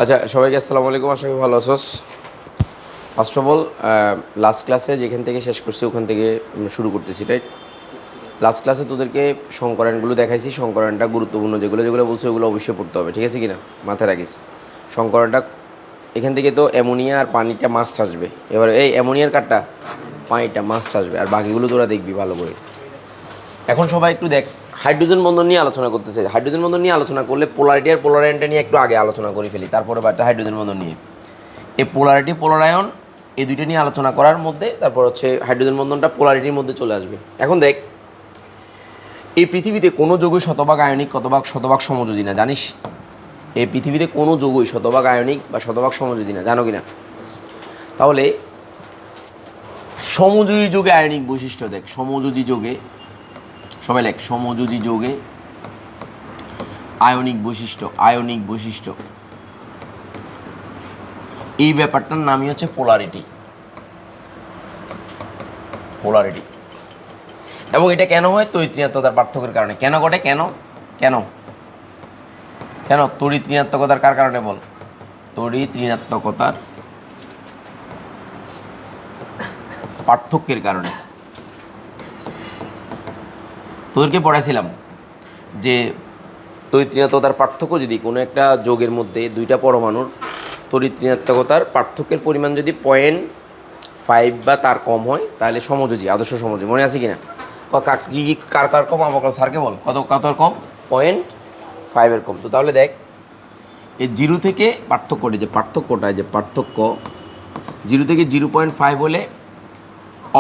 আচ্ছা, সবাইকে আসসালামু আলাইকুম। আশা করি ভালো আছোস। ফার্স্ট অফ অল, লাস্ট ক্লাসে যেখান থেকে শেষ করছি ওখান থেকে শুরু করতেছি, রাইট? লাস্ট ক্লাসে তোদেরকে সংকরায়নগুলো দেখাইছি। সংকরায়নটা গুরুত্বপূর্ণ, যেগুলো যেগুলো বলছে ওগুলো অবশ্যই পড়তে হবে, ঠিক আছে কিনা? মাথায় রাখিস সংকরায়নটা। এখান থেকে তো অ্যামোনিয়া আর পানিটা মাস্ট আসবে। এবার এই অ্যামোনিয়ার কাঠটা পানিটা মাস্ট আসবে, আর বাকিগুলো তোরা দেখবি ভালো করে। এখন সবাই একটু দেখ, হাইড্রোজেন বন্ধন নিয়ে আলোচনা করতেছে। হাইড্রোজেন বন্ধন নিয়ে আলোচনা করলে পোলারিটি আর পোলারায়নটা নিয়ে একটু আগে আলোচনা করে ফেলি, তারপরে বাটা হাইড্রোজেন বন্ধন নিয়ে। এই পোলারিটি পোলারায়ন এই দুইটা নিয়ে আলোচনা করার মধ্যে তারপর হচ্ছে হাইড্রোজেন বন্ধনটা পোলারিটির মধ্যে চলে আসবে। এখন দেখ, এই পৃথিবীতে কোনো যৌগই শতভাগ আয়নিক শতভাগ সমযোজী না, জানিস? এই পৃথিবীতে কোনো যৌগই শতভাগ আয়নিক বা শতভাগ সমযোজী না, জানো কি না? তাহলে সমযোজী যৌগে আয়নিক বৈশিষ্ট্য দেখ। সমযোজী যৌগে, সবাই লেখ, সমযোজী যৌগে আয়নিক বৈশিষ্ট্য এই ব্যাপারটার নামই হচ্ছে পোলারিটি। এবং এটা কেন হয়? তড়িৎ ঋণাত্মকতার পার্থক্যের কারণে। কেন ঘটে? কেন কেন কেন তড়িৎ ঋণাত্মকতার কার কারণে বল? তড়িৎ ঋণাত্মকতার পার্থক্যের কারণে। তোদেরকে পড়াইছিলাম যে তড়িৎ ঋণাত্মকতার পার্থক্য যদি কোনো একটা যৌগের মধ্যে দুইটা পরমাণুর তড়িৎ ঋণাত্মকতার পার্থক্যের পরিমাণ যদি 0.5 বা তার কম হয় তাহলে সমযোজী, আদর্শ সমযোজী। মনে আছে কিনা? কি কার কার কম? আমাকে স্যারকে বল, কত কম? 0.5 কম। তো তাহলে দেখ, এই জিরো থেকে পার্থক্য 0 থেকে 0.5 হলে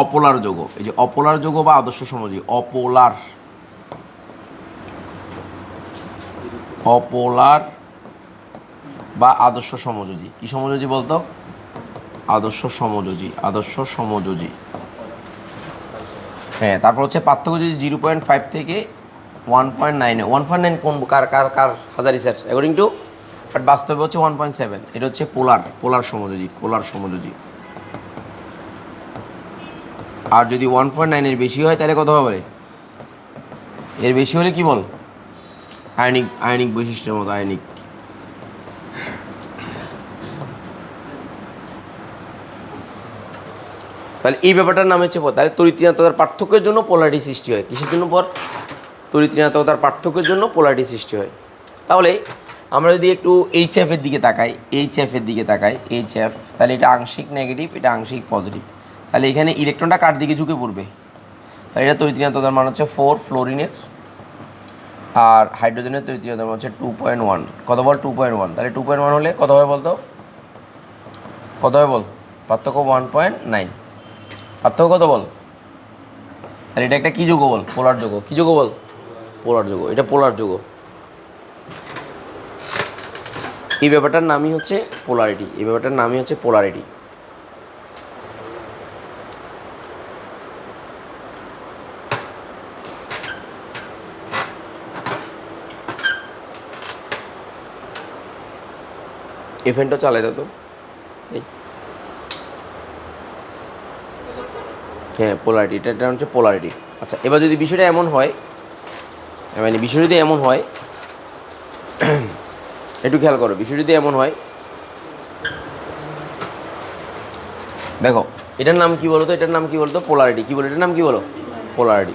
অপোলার যৌগ। এই যে অপোলার যৌগ বা আদর্শ সমযোজী। অপোলার বা আদর্শ সমযোজী। কি সমযোজী বলতো? আদর্শ সমযোজী। হ্যাঁ, তারপর হচ্ছে পার্থক্য যদি 0.5 থেকে 1.9, 1.9 কোন কার কার কার হাজারি স্যার অ্যাকর্ডিং টু, বাট বাস্তবে হচ্ছে 1.7। এটা হচ্ছে পোলার সমযোজী। আর যদি 1.9 এর বেশি হয় তাহলে কত হবে? এর বেশি হলে কি বল? আয়নিক বৈশিষ্ট্যের মতো আয়নিক। তাহলে এই ব্যাপারটার নাম হচ্ছে তাহলে তড়িৎ ঋণাত্মকতার পার্থক্যের জন্য পোলারিটি সৃষ্টি হয়। কিসের জন্য? তড়িৎ ঋণাত্মকতার পার্থক্যের জন্য পোলারিটি সৃষ্টি হয়। তাহলে আমরা যদি একটু এইচএফ এর দিকে তাকাই, তাহলে এটা আংশিক নেগেটিভ, এটা আংশিক পজিটিভ। তাহলে এখানে ইলেকট্রনটা কার দিকে ঝুঁকে পড়বে? তাহলে এটা তড়িৎ ঋণাত্মকতার মান হচ্ছে 4 ফ্লোরিনের, আর হাইড্রোজেনের তড়িৎ ঋণাত্মকতার মান হচ্ছে 2.1। কত বল? 2.1। তাহলে 2.1 হলে কত হবে বলতো? কত হবে বল? পার্থক্য 1.9। পার্থক্য কত বল? তাহলে এটা একটা কী যৌগ বল? পোলার যৌগ। কী যৌগ বল? পোলার যৌগ। এটা পোলার যৌগ। এই ব্যাপারটার নামই হচ্ছে পোলারিটি। এই ফ্যানটা চালাই দাও তো। হ্যাঁ, পোলারিটি। এটা হচ্ছে পোলারিটি। আচ্ছা, এবার যদি বিষয়টা এমন হয়, একটু খেয়াল করো। বিষয় যদি এমন হয়, দেখো, এটার নাম কি বলো তো? পোলারিটি। কি বলো? এটার নাম কি বলো? পোলারিটি।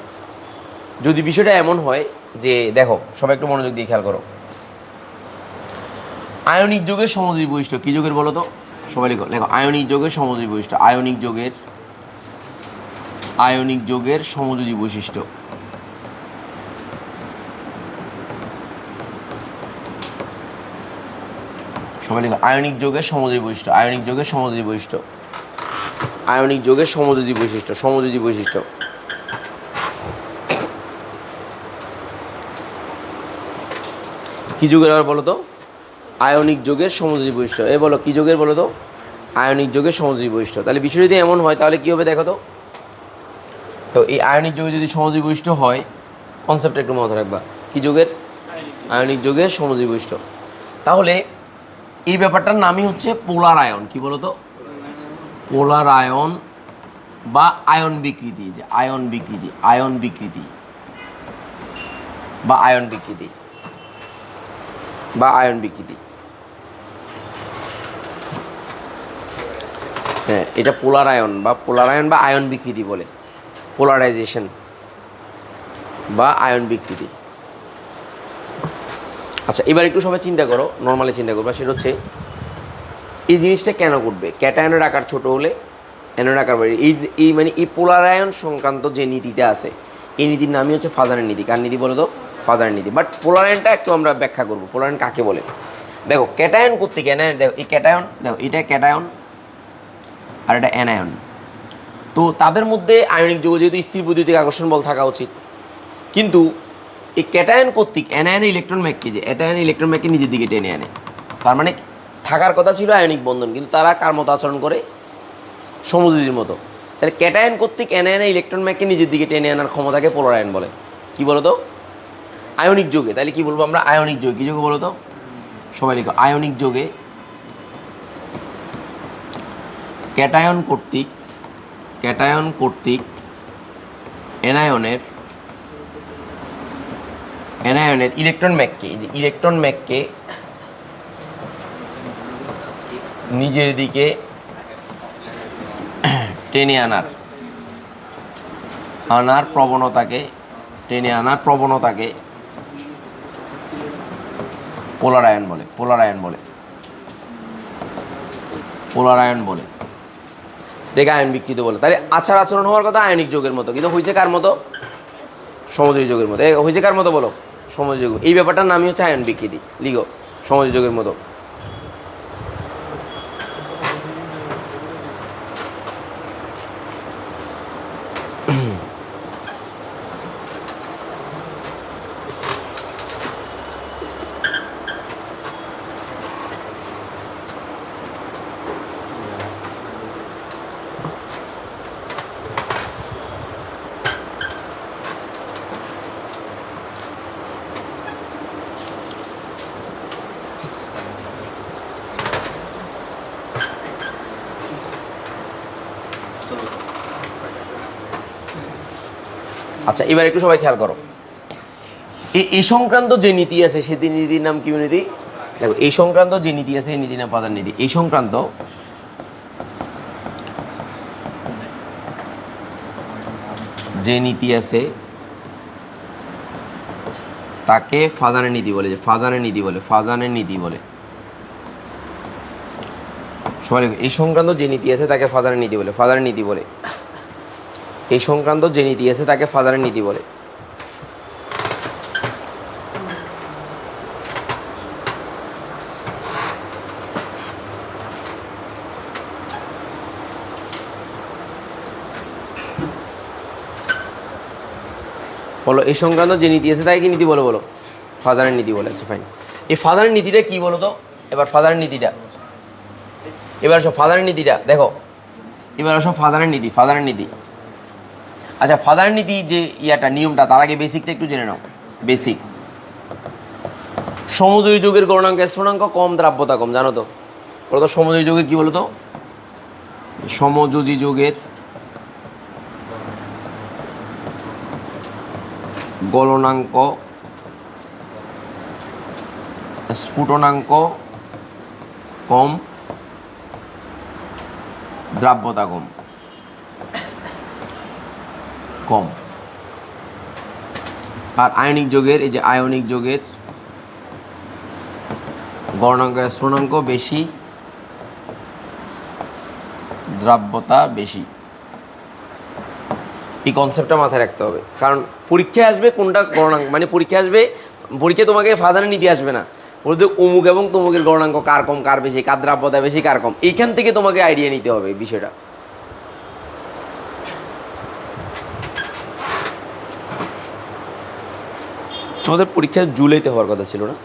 যদি বিষয়টা এমন হয় যে, দেখো সবাই একটু মনোযোগ দিয়ে খেয়াল করো, আয়নিক যৌগের সমযোজী বৈশিষ্ট্য। কি যৌগের বলো তো? সবাই লেখো আয়নিক যৌগের সমযোজী বৈশিষ্ট্য। আয়নিক যৌগের সমযোজী বৈশিষ্ট্য। সবাই লেখো আয়নিক যৌগের সমযোজী বৈশিষ্ট্য। সমযোজী বৈশিষ্ট্য। কি যৌগের আবার বলো তো? আয়নিক যৌগের সমযোজী বৈশিষ্ট্য। এ বলো কি যৌগের বলো তো? আয়নিক যৌগের সমযোজী বৈশিষ্ট্য। তাহলে বিষয় যদি এমন হয় তাহলে কী হবে দেখো তো? তো এই আয়নিক যৌগে যদি সমযোজী বৈশিষ্ট্য হয়, কনসেপ্টটা একটু মাথায় রাখবা। কি যৌগের? আয়নিক যৌগের সমযোজী বৈশিষ্ট্য। তাহলে এই ব্যাপারটার নামই হচ্ছে পোলার আয়ন। কি বলো তো? পোলার আয়ন বা আয়ন বিকৃতি। যে আয়ন বিকৃতি বা আয়ন বিকৃতি। হ্যাঁ, এটা পোলার আয়ন বা আয়ন বিকৃতি বলে, পোলারাইজেশন বা আয়ন বিকৃতি। আচ্ছা, এবার একটু সবাই চিন্তা করো, নর্মালি চিন্তা করবা, সেটা হচ্ছে এই জিনিসটা কেন ঘটবে? ক্যাটায়নের আকার ছোট হলে অ্যানোর আকার বাড়ে। এই মানে এই পোলার আয়ন সংক্রান্ত যে নীতিটা আছে, এই নীতির নামই হচ্ছে ফাজারের নীতি। কার নীতি বলো তো? ফাজারের নীতি। বাট পোলার আয়নটা একটু আমরা ব্যাখ্যা করবো, পোলার আয়ন কাকে বলে। দেখো ক্যাটায়ন করতে গিয়ে দেখো এই ক্যাটায়ন, দেখো এটা ক্যাটায়ন আর এটা অ্যানায়ন। তো তাদের মধ্যে আয়নিক যৌগ যেহেতু স্থির বৈদ্যুতিক আকর্ষণ বল থাকা উচিত, কিন্তু এই ক্যাটায়ন কর্তৃক অ্যানায়ন ইলেকট্রন ম্যাককে, যে অ্যাটায়ন ইলেকট্রন ম্যাককে নিজের দিকে টেনে আনে। তার মানে থাকার কথা ছিল আয়নিক বন্ধন, কিন্তু তারা কার মতো আচরণ করে? সমযোজীর মতো। তাহলে ক্যাটায়ন কর্তৃক অ্যানায়নে ইলেকট্রন ম্যাককে নিজের দিকে টেনে আনার ক্ষমতাকে পোলার আয়ন বলে। কি বলো তো? আয়নিক যোগে। তাহলে কি বলবো আমরা? আয়নিক যোগে। কী যোগে বলো তো? সবাই লিখো। আয়নিক যোগে ক্যাটায়ন কর্তৃক অ্যানায়নের ইলেকট্রন ম্যাককে নিজের দিকে টেনে আনার প্রবণতাকে পোলার আয়ন বলে। এটাকে আয়ন বিকৃত বলে। তাহলে আচরণ হওয়ার কথা আয়নিক যোগের মতো, কিন্তু হয়েছে কার মতো? সমযোজী যোগের মতো। হয়েছে কার মতো বলো? সমযোজী যোগ। এই ব্যাপারটার নামই হচ্ছে আয়ন বিকৃতি। লিখো, সমযোজী যোগের মতো। আচ্ছা, এবার একটু সবাই খেয়াল করো, এই সংক্রান্ত যে নীতি আছে সে নীতির নাম কি নীতি? দেখো, এই সংক্রান্ত যে নীতি আছে এই নীতির নাম ফাজার নীতি। এই সংক্রান্ত যে নীতি আছে তাকে ফাজানের নীতি বলে। যে ফাজানের নীতি বলে। সবাই এই সংক্রান্ত যে নীতি আছে তাকে ফাজানের নীতি বলে। এই সংক্রান্ত যে নীতি আছে তাকে ফাজানের নীতি বলে। বলো, এই সংক্রান্ত যে নীতি আছে তাকে কি নীতি বলো? ফাজানের নীতি বলে। আচ্ছা, ফাইন। এই ফাজানের নীতিটা কি বলো তো? এবার ফাজানের নীতিটা দেখো। এবার সব ফাজানের নীতি। আচ্ছা, ফাজানের নীতি যে নিয়মটা, তার আগে বেসিকটা একটু জেনে নাও। বেসিক, সমযোজী যোগের গলনাঙ্ক স্ফুটনাঙ্ক কম, দ্রাব্যতা কম। জানো তো? বলো তো সমযোজী যোগের কি বলো তো? সমযোজী যোগের গলনাঙ্ক স্ফুটনাঙ্ক কম, দ্রাব্যতা কম। আর আয়নিক যোগের, এই যে আয়নিক যোগের গলনাঙ্ক স্ফুটনাঙ্ক বেশি, দ্রাব্যতা বেশি। এই কনসেপ্টটা মাথায় রাখতে হবে, কারণ পরীক্ষায় আসবে কোনটা গলনাঙ্ক, মানে পরীক্ষায় তোমাকে ফাজানের নীতি আসবে না, বলছে যে অমুক এবং তমুকের গলনাঙ্ক কার কম কার বেশি, কার দ্রাব্যতা বেশি কার কম। এইখান থেকে তোমাকে আইডিয়া নিতে হবে বিষয়টা। তোমাদের পরীক্ষা জুলাইতে হওয়ার কথা ছিল না?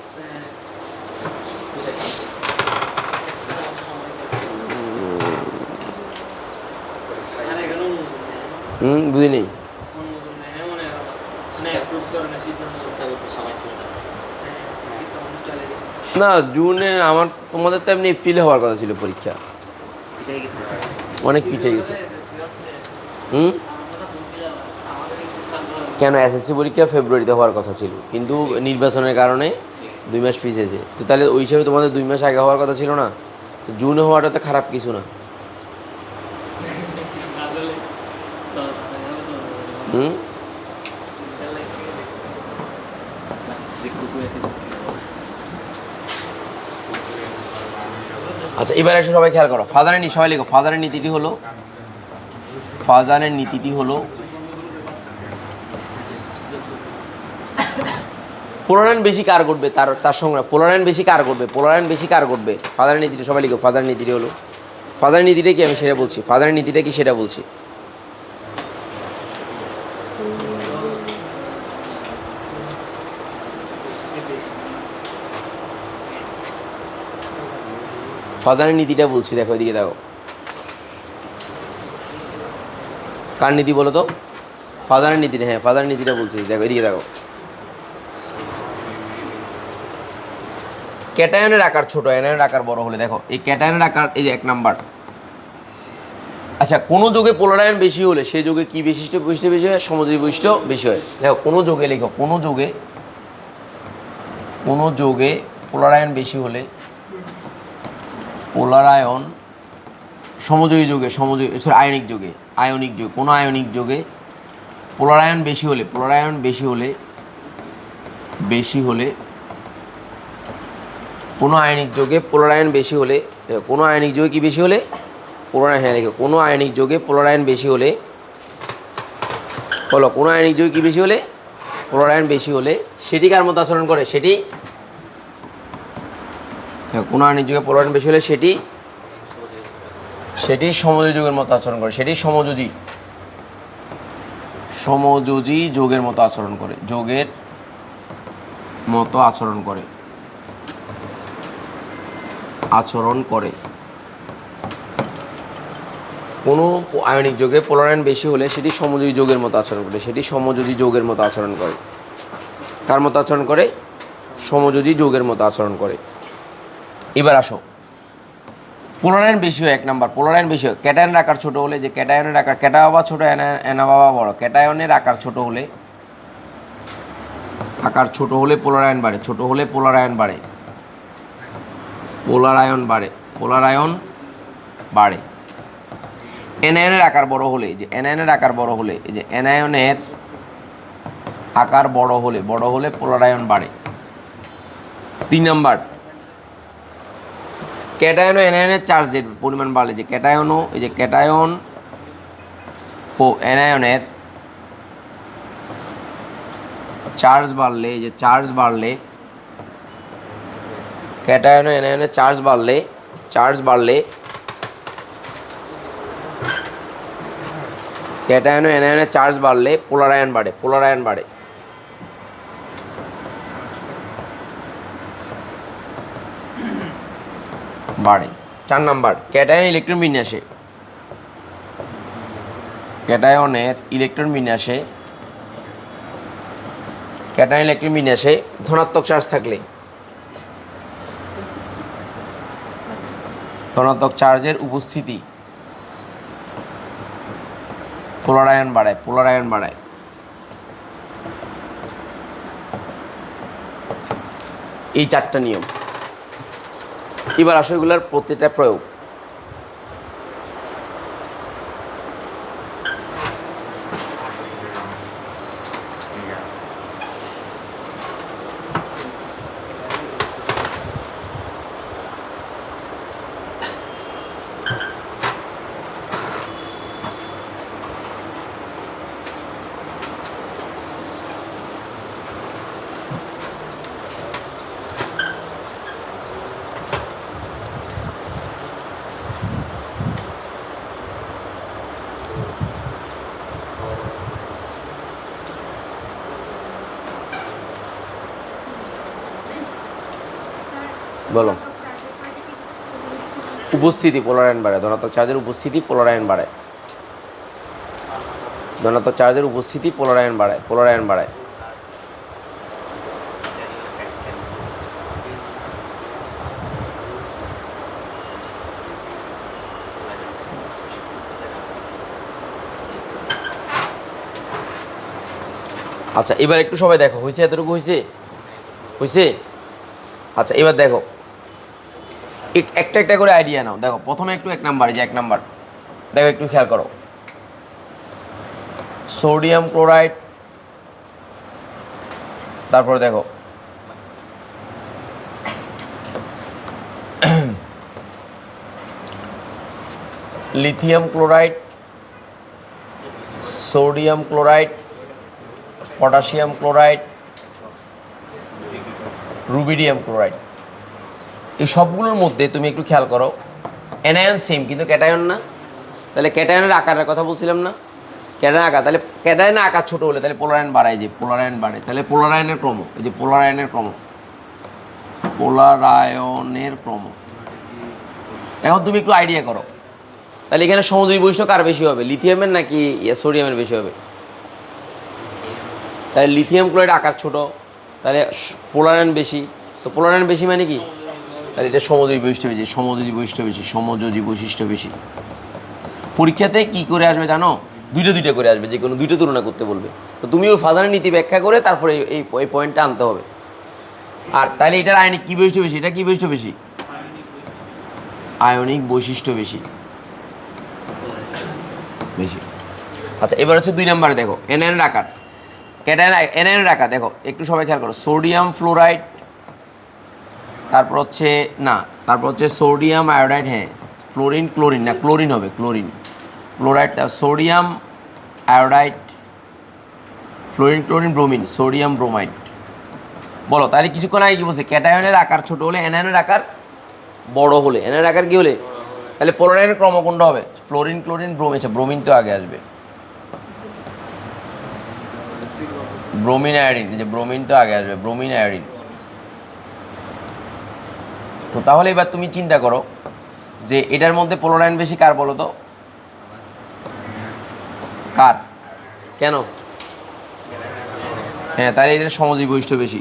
বুঝি নেই। না, জুনে আমার, তোমাদের তো এমনি এপ্রিলে হওয়ার কথা ছিল পরীক্ষা, অনেক পিছিয়ে গেছে। কেন? এসএসসি পরীক্ষা ফেব্রুয়ারিতে হওয়ার কথা ছিল, কিন্তু নির্বাচনের কারণে 2 মাস পিছিয়েছে। তো তাহলে ওই হিসাবে তোমাদের 2 মাস আগে হওয়ার কথা ছিল না? তো জুনে হওয়াটা তো খারাপ কিছু না। হুম, আচ্ছা এবার এসে সবাই খেয়াল করো, ফাজানের নীতি সবাই লিখো। ফাজানের নীতিটি হলো, ফাজানের নীতিটি হলো পোলারায়ন বেশি কার ঘটবে, তার তার সঙ্গে পোলারায়ন বেশি কার ঘটবে, পোলারায়ন বেশি কার ঘটবে। ফাজারের নীতিটা সবাই লিখো। ফাজারের নীতিটি হলো, ফাজারের নীতিটা কি আমি সেটা বলছি, ফাজারের নীতিটা কি সেটা বলছি। ফাজারের নীতিটা বলছি, দেখো এদিকে দেখো। কার নীতি বলো তো? ফাজারের নীতিটা, হ্যাঁ ফাজারের নীতিটা বলছি, দেখো এদিকে দেখো। ক্যাটায়নের আকার ছোট, অ্যানায়নের আকার বড় হলে, দেখো এই ক্যাটায়নের আকার, এই যে 1 নাম্বার। আচ্ছা কোনো যোগে পোলারায়ন বেশি হলে সেই যোগে কি বৈশিষ্ট্য বৈশিষ্ট্য বেশি হয়? সমযোজী বৈশিষ্ট্য বেশি হয়। দেখো কোনো যোগে লেখো, কোনো যোগে, কোনো যোগে পোলারায়ন বেশি হলে, পোলারায়ন সমযোজী যোগে, সমযোজী সরি আয়নিক যোগে, আয়নিক যোগে, কোনো আয়নিক যোগে পোলারায়ন বেশি হলে, পোলারায়ন বেশি হলে, বেশি হলে কোনো আয়নিক যোগে পোলারায়ন বেশি হলে, কোনো আয়নিক যোগে কি বেশি হলে? পোলারায়ন, হ্যাঁ দেখো কোনো আয়নিক যোগে পোলারায়ন বেশি হলে, বলো কোনো আয়নিক যোগে কি বেশি হলে? পোলারায়ন বেশি হলে সেটি কার মতো আচরণ করে? সেটি, হ্যাঁ কোনো আয়নিক যোগে পোলারায়ন বেশি হলে সেটি, সেটি সমযোজী যোগের মতো আচরণ করে, সেটি সমযোজী, সমযোজী যোগের মতো আচরণ করে, যোগের মতো আচরণ করে, আচরণ করে। কোনো আয়নিক যোগে পোলারায়ন বেশি হলে সেটি সমযোজী যোগের মতো আচরণ করে, সেটি সমযোজী যোগের মতো আচরণ করে। কার মতো আচরণ করে? সমযোজী যোগের মতো আচরণ করে। এবার আসো, পোলারায়ন বেশি হয় 1 নাম্বার, পোলারায়ন বেশি হয়। ক্যাটায়নের আকার ছোট হলে, যে ক্যাটায়নের আকার, ক্যাটা বাবা ছোট, অ্যানা বাবা বড়, ক্যাটায়নের আকার ছোট হলে, আকার ছোট হলে পোলারায়ন বাড়ে, ছোট হলে পোলারায়ন বাড়ে, পোলারায়ন বাড়ে, পোলারায়ন বাড়ে। অ্যানায়নের আকার বড় হলে, যে অ্যানায়নের আকার বড় হলে, এই যে অ্যানায়নের আকার বড় হলে, বড় হলে পোলারায়ন বাড়ে। 3 নাম্বার, ক্যাটায়ন ও অ্যানায়নের চার্জের পরিমাণ বাড়লে, যে ক্যাটায়ন ও, এই যে ক্যাটায়ন ও অ্যানায়নের চার্জ বাড়লে, এই যে চার্জ বাড়লে, ক্যাটায়ন ও অ্যানায়নের চার্জ বাড়লে, চার্জ বাড়লে, ক্যাটায়ন ও অ্যানায়নের চার্জ বাড়লে পোলারায়ন বাড়ে, পোলারায়ন বাড়ে। বাড়ে। 4 নাম্বার, ক্যাটায়ন ইলেকট্রন বিন্যাসে, ক্যাটায়নের ইলেকট্রন বিন্যাসে, ক্যাটায়ন ইলেকট্রন বিন্যাসে ধনাত্মক চার্জ থাকলে, ধনাত্মক চার্জের উপস্থিতি পোলারায়ন বাড়ায়, পোলারায়ন বাড়ায়। এই 4টা নিয়ম। এবার আসলে এগুলোর প্রত্যেকটা প্রয়োগ। বলো। উপস্থিতি পোলারায়ন বাড়ায়, ধনাত্মক চার্জের উপস্থিতি পোলারায়ন বাড়ায়, ধনাত্মক চার্জের উপস্থিতি পোলারায়ন বাড়ায়, পোলারায়ন বাড়ায়। আচ্ছা এবার একটু সবাই দেখো, হয়েছে? এতটুকু হয়েছে? হয়েছে? আচ্ছা এবার দেখো, একটা একটা করে আইডিয়া নাও। দেখো প্রথমে একটু 1 নাম্বার, যে 1 নাম্বার দেখো, একটু খেয়াল করো। সোডিয়াম ক্লোরাইড, তারপরে দেখো lithium chloride, sodium chloride, potassium chloride, rubidium chloride. এই সবগুলোর মধ্যে তুমি একটু খেয়াল করো, অ্যানায়ন সেম কিন্তু ক্যাটায়ন না। তাহলে ক্যাটায়নের আকারের কথা বলছিলাম না, ক্যাটায়ন আকার, তাহলে ক্যাটায়নের আকার ছোটো হলে তাহলে পোলারায়ন বাড়ায়, যে পোলারায়ন বাড়ে, তাহলে পোলারায়নের ক্রম, এই যে পোলারায়নের ক্রম, পোলারায়নের ক্রম। এখন তুমি একটু আইডিয়া করো, তাহলে এখানে সমযোজী বৈশিষ্ট্য কার বেশি হবে, লিথিয়ামের নাকি সোডিয়ামের বেশি হবে? তাহলে লিথিয়াম ক্লোরাইড আকার ছোট, তাহলে পোলারায়ন বেশি, তো পোলারায়ন বেশি মানে কি, তাহলে এটা সমযোজী বৈশিষ্ট্য বেশি, সমযোজী বৈশিষ্ট্য বেশি, সমযোজী বৈশিষ্ট্য বেশি। পরীক্ষাতে কি করে আসবে জানো, দুইটা করে আসবে, যে কোনো দুইটা তুলনা করতে বলবে, তো তুমি ওই ফাজানের নীতি ব্যাখ্যা করে তারপরে এই পয়েন্টটা আনতে হবে। আর তাহলে এটার আয়নিক কী বৈশিষ্ট্য বেশি, এটা কী বৈশিষ্ট্য বেশি, আয়নিক বৈশিষ্ট্য বেশি বেশি। আচ্ছা, এবার হচ্ছে 2 নম্বরে দেখো এনআইনের আকার, ক্যাটায়ন এনআইনের আকার দেখো একটু সবাই খেয়াল করো, সোডিয়াম ফ্লোরাইড, তারপর হচ্ছে না, তারপর হচ্ছে সোডিয়াম আয়োডাইড, হ্যাঁ ফ্লোরিন, ক্লোরিন না, ক্লোরিন হবে, chlorine chloride, sodium iodide, fluorine, chlorine, bromine, sodium bromide. বলো তাহলে কিছুক্ষণ আগে কি বলছে, ক্যাটায়নের আকার ছোট হলে অ্যানায়নের আকার বড় হলে, অ্যানায়নের আকার কি হলে, তাহলে পোলারায়নের ক্রম কোনটা হবে, ফ্লোরিন, ক্লোরিন, ব্রোমিন। আচ্ছা, ব্রোমিন তো আগে আসবে, ব্রোমিন আয়োডিন, যে ব্রোমিন তো আগে আসবে, ব্রোমিন আয়োডিন। তো তাহলে এবার তুমি চিন্তা করো যে এটার মধ্যে পোলারায়ন বেশি কার বলো তো, কার, কেন? হ্যাঁ, তাহলে এটার সমযোজী বৈশিষ্ট্য বেশি।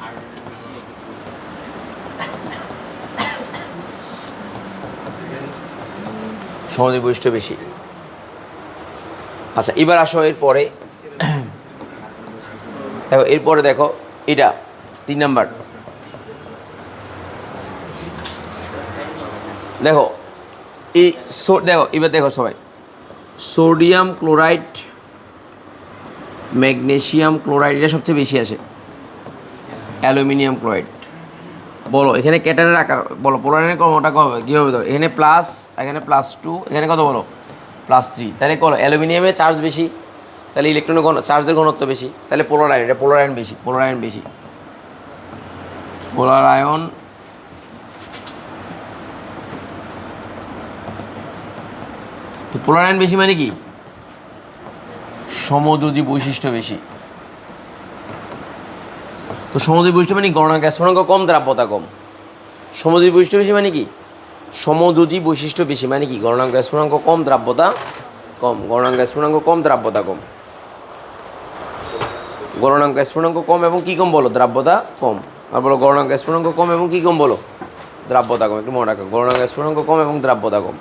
সমযোজী বৈশিষ্ট্য বেশি। আচ্ছা, এবার আসো এরপরে দেখো, এরপরে দেখো এটা 3 নাম্বার দেখো, এই দেখো এবার দেখো সবাই, সোডিয়াম ক্লোরাইড, ম্যাগনেসিয়াম ক্লোরাইড, এটা সবচেয়ে বেশি আসে, অ্যালুমিনিয়াম ক্লোরাইড। বলো এখানে ক্যাটায়নের আকার বলো, পোলারায়নের ক্রমটা কত হবে, কী হবে? তো এখানে প্লাস, এখানে +2, এখানে কত বলো, +3। তাহলে বলো অ্যালুমিনিয়ামে চার্জ বেশি, তাহলে ইলেকট্রনের চার্জের ঘনত্ব বেশি, তাহলে পোলারায়ন, এটা পোলারায়ন বেশি, পোলারায়ন বেশি, পোলারায়ন। তো পোলারায়ন বেশি মানে কি, সমযোজী বৈশিষ্ট্য বেশি। তো সমযোজী বৈশিষ্ট্য মানে গণনাঙ্ক স্ফুটনাঙ্ক কম, দ্রাব্যতা কম। সমযোজী বৈশিষ্ট্য বেশি মানে কি, সমযোজী বৈশিষ্ট্য বেশি মানে কি, গণনাঙ্ক স্ফুটনাঙ্ক কম, দ্রাব্যতা কম, গণনাঙ্ক স্ফুটনাঙ্ক কম, দ্রাব্যতা কম, গণনাঙ্ক স্ফুটনাঙ্ক কম এবং কি কম বলো, দ্রাব্যতা কম। আর বলো গণনাঙ্ক স্ফুটনাঙ্ক কম এবং কি কম বলো, দ্রাব্যতা কম। একটু মনে রাখো, গণনাঙ্ক স্ফুটনাঙ্ক কম এবং দ্রাব্যতা কম।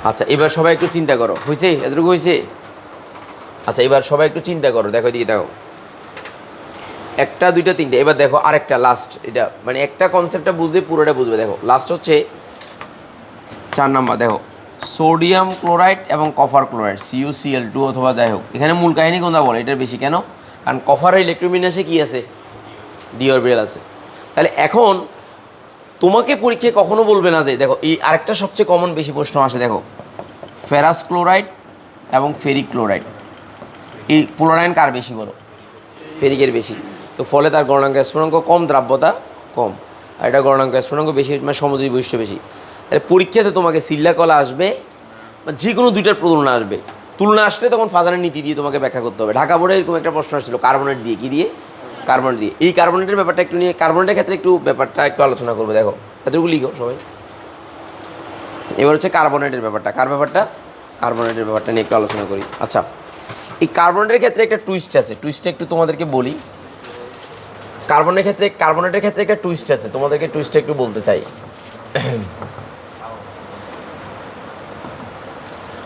আচ্ছা, এবার সবাই একটু চিন্তা করো, হয়েছে এতটুকু হয়েছে? আচ্ছা, এবার সবাই একটু চিন্তা করো, দেখো এদিকে দেখো, 1 2 3টে। এবার দেখো আরেকটা লাস্ট, এটা মানে একটা কনসেপ্টটা বুঝলে পুরোটা বুঝবে। দেখো লাস্ট হচ্ছে 4 নাম্বার, দেখো সোডিয়াম ক্লোরাইড এবং কপার ক্লোরাইড, CuCl2 অথবা যাই হোক, এখানে মূল কাহিনী কোনটা বলে, এটার বেশি কেন, কারণ কপারের ইলেকট্রোবিন্যাসে কি আছে, ডি অরবিটাল আছে। তাহলে এখন তোমাকে পরীক্ষায় কখনো বলবে না যে, দেখো এই আরেকটা সবচেয়ে কমন বেশি প্রশ্ন আসে, দেখো ফেরাস ক্লোরাইড এবং ফেরিক ক্লোরাইড, এই পোলারায়ন কার বেশি বলো, ফেরিকের বেশি। তো ফলে তার গণনাঙ্ক স্ফুটনাঙ্ক কম, দ্রাব্যতা কম। আর এটা গণনাঙ্ক স্ফুটনাঙ্ক বেশি মানে সমযোজী বৈশিষ্ট্য বেশি। তাহলে পরীক্ষাতে তোমাকে সিল্লাকলা আসবে, যে কোনো দুইটার তুলনা আসবে, তুলনা আসলে তখন ফাজানের নীতি দিয়ে তোমাকে ব্যাখ্যা করতে হবে। ঢাকা বোর্ডে এরকম একটা প্রশ্ন আসছিল কার্বনেট দিয়ে, কী দিয়ে, কার্বনেট দিয়ে। এই কার্বনেটের ব্যাপারটা একটু নিয়ে, কার্বনেটের ক্ষেত্রে একটু ব্যাপারটা একটু আলোচনা করবে। দেখো এতটুকু লিখো সবাই। এবার হচ্ছে কার্বনেটের ব্যাপারটা, কার ব্যাপারটা, কার্বনেটের ব্যাপারটা নিয়ে একটু আলোচনা করি। আচ্ছা, এই কার্বনেটের ক্ষেত্রে একটা টুইস্ট আছে, টুইস্টটা একটু তোমাদেরকে বলি। কার্বনেটের ক্ষেত্রে একটা টুইস্ট আছে, তোমাদেরকে টুইস্টটা একটু বলতে চাই।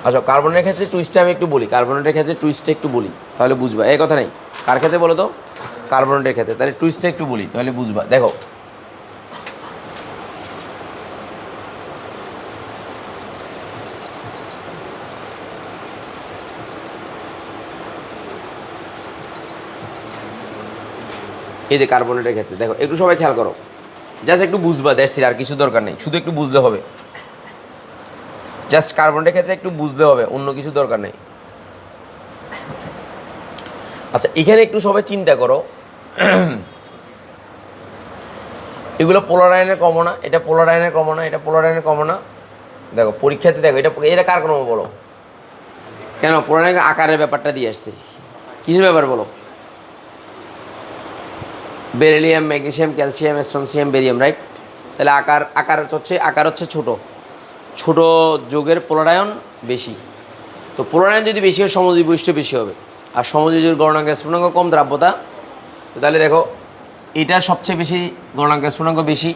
আচ্ছা, কার্বনের ক্ষেত্রে টুইস্টটা আমি একটু বলি, কার্বনেটের ক্ষেত্রে টুইস্টটা একটু বলি, তাহলে বুঝবা। এই কথা নেই, কার ক্ষেত্রে বলো তো? কার্বনেটের ক্ষেত্রে। তাহলে টুইস্টটা একটু বলি, তাহলে বুঝবা। দেখো, এই যে কার্বনেটের ক্ষেত্রে দেখো, একটু সবাই খেয়াল করো, জাস্ট একটু বুঝবা, দ্যাটস ইট, আর কিছু দরকার নেই, শুধু একটু বুঝলে হবে। জাস্ট কার্বনেটের ক্ষেত্রে একটু বুঝলে হবে, অন্য কিছু দরকার নেই। আচ্ছা, এখানে একটু সবাই চিন্তা করো, এগুলো পোলার আয়নের ক্রম না, এটা পোলার আয়নের ক্রম না, এটা পোলার আয়নের ক্রম না। দেখো পরীক্ষাতে দেখো, এটা এটা কার ক্রম বলো? কেন পোলার আয়নের আকারের ব্যাপারটা দিয়ে আসছে, কিসের ব্যাপার বলো? Beryllium, magnesium, calcium, strontium, barium, right? তাহলে আকার হচ্ছে ছোট, ছোট যোগের পোলারায়ন বেশি। তো পোলারায়ন যদি বেশি হয়, সমযোজী বৈশিষ্ট্য বেশি হবে, আর সমযোজীর গণনাঙ্ক স্ফুটনাঙ্ক কম, দ্রাব্যতা। তাহলে দেখো, এটা সবচেয়ে বেশি গণনাঙ্ক স্ফুটনাঙ্ক বেশি,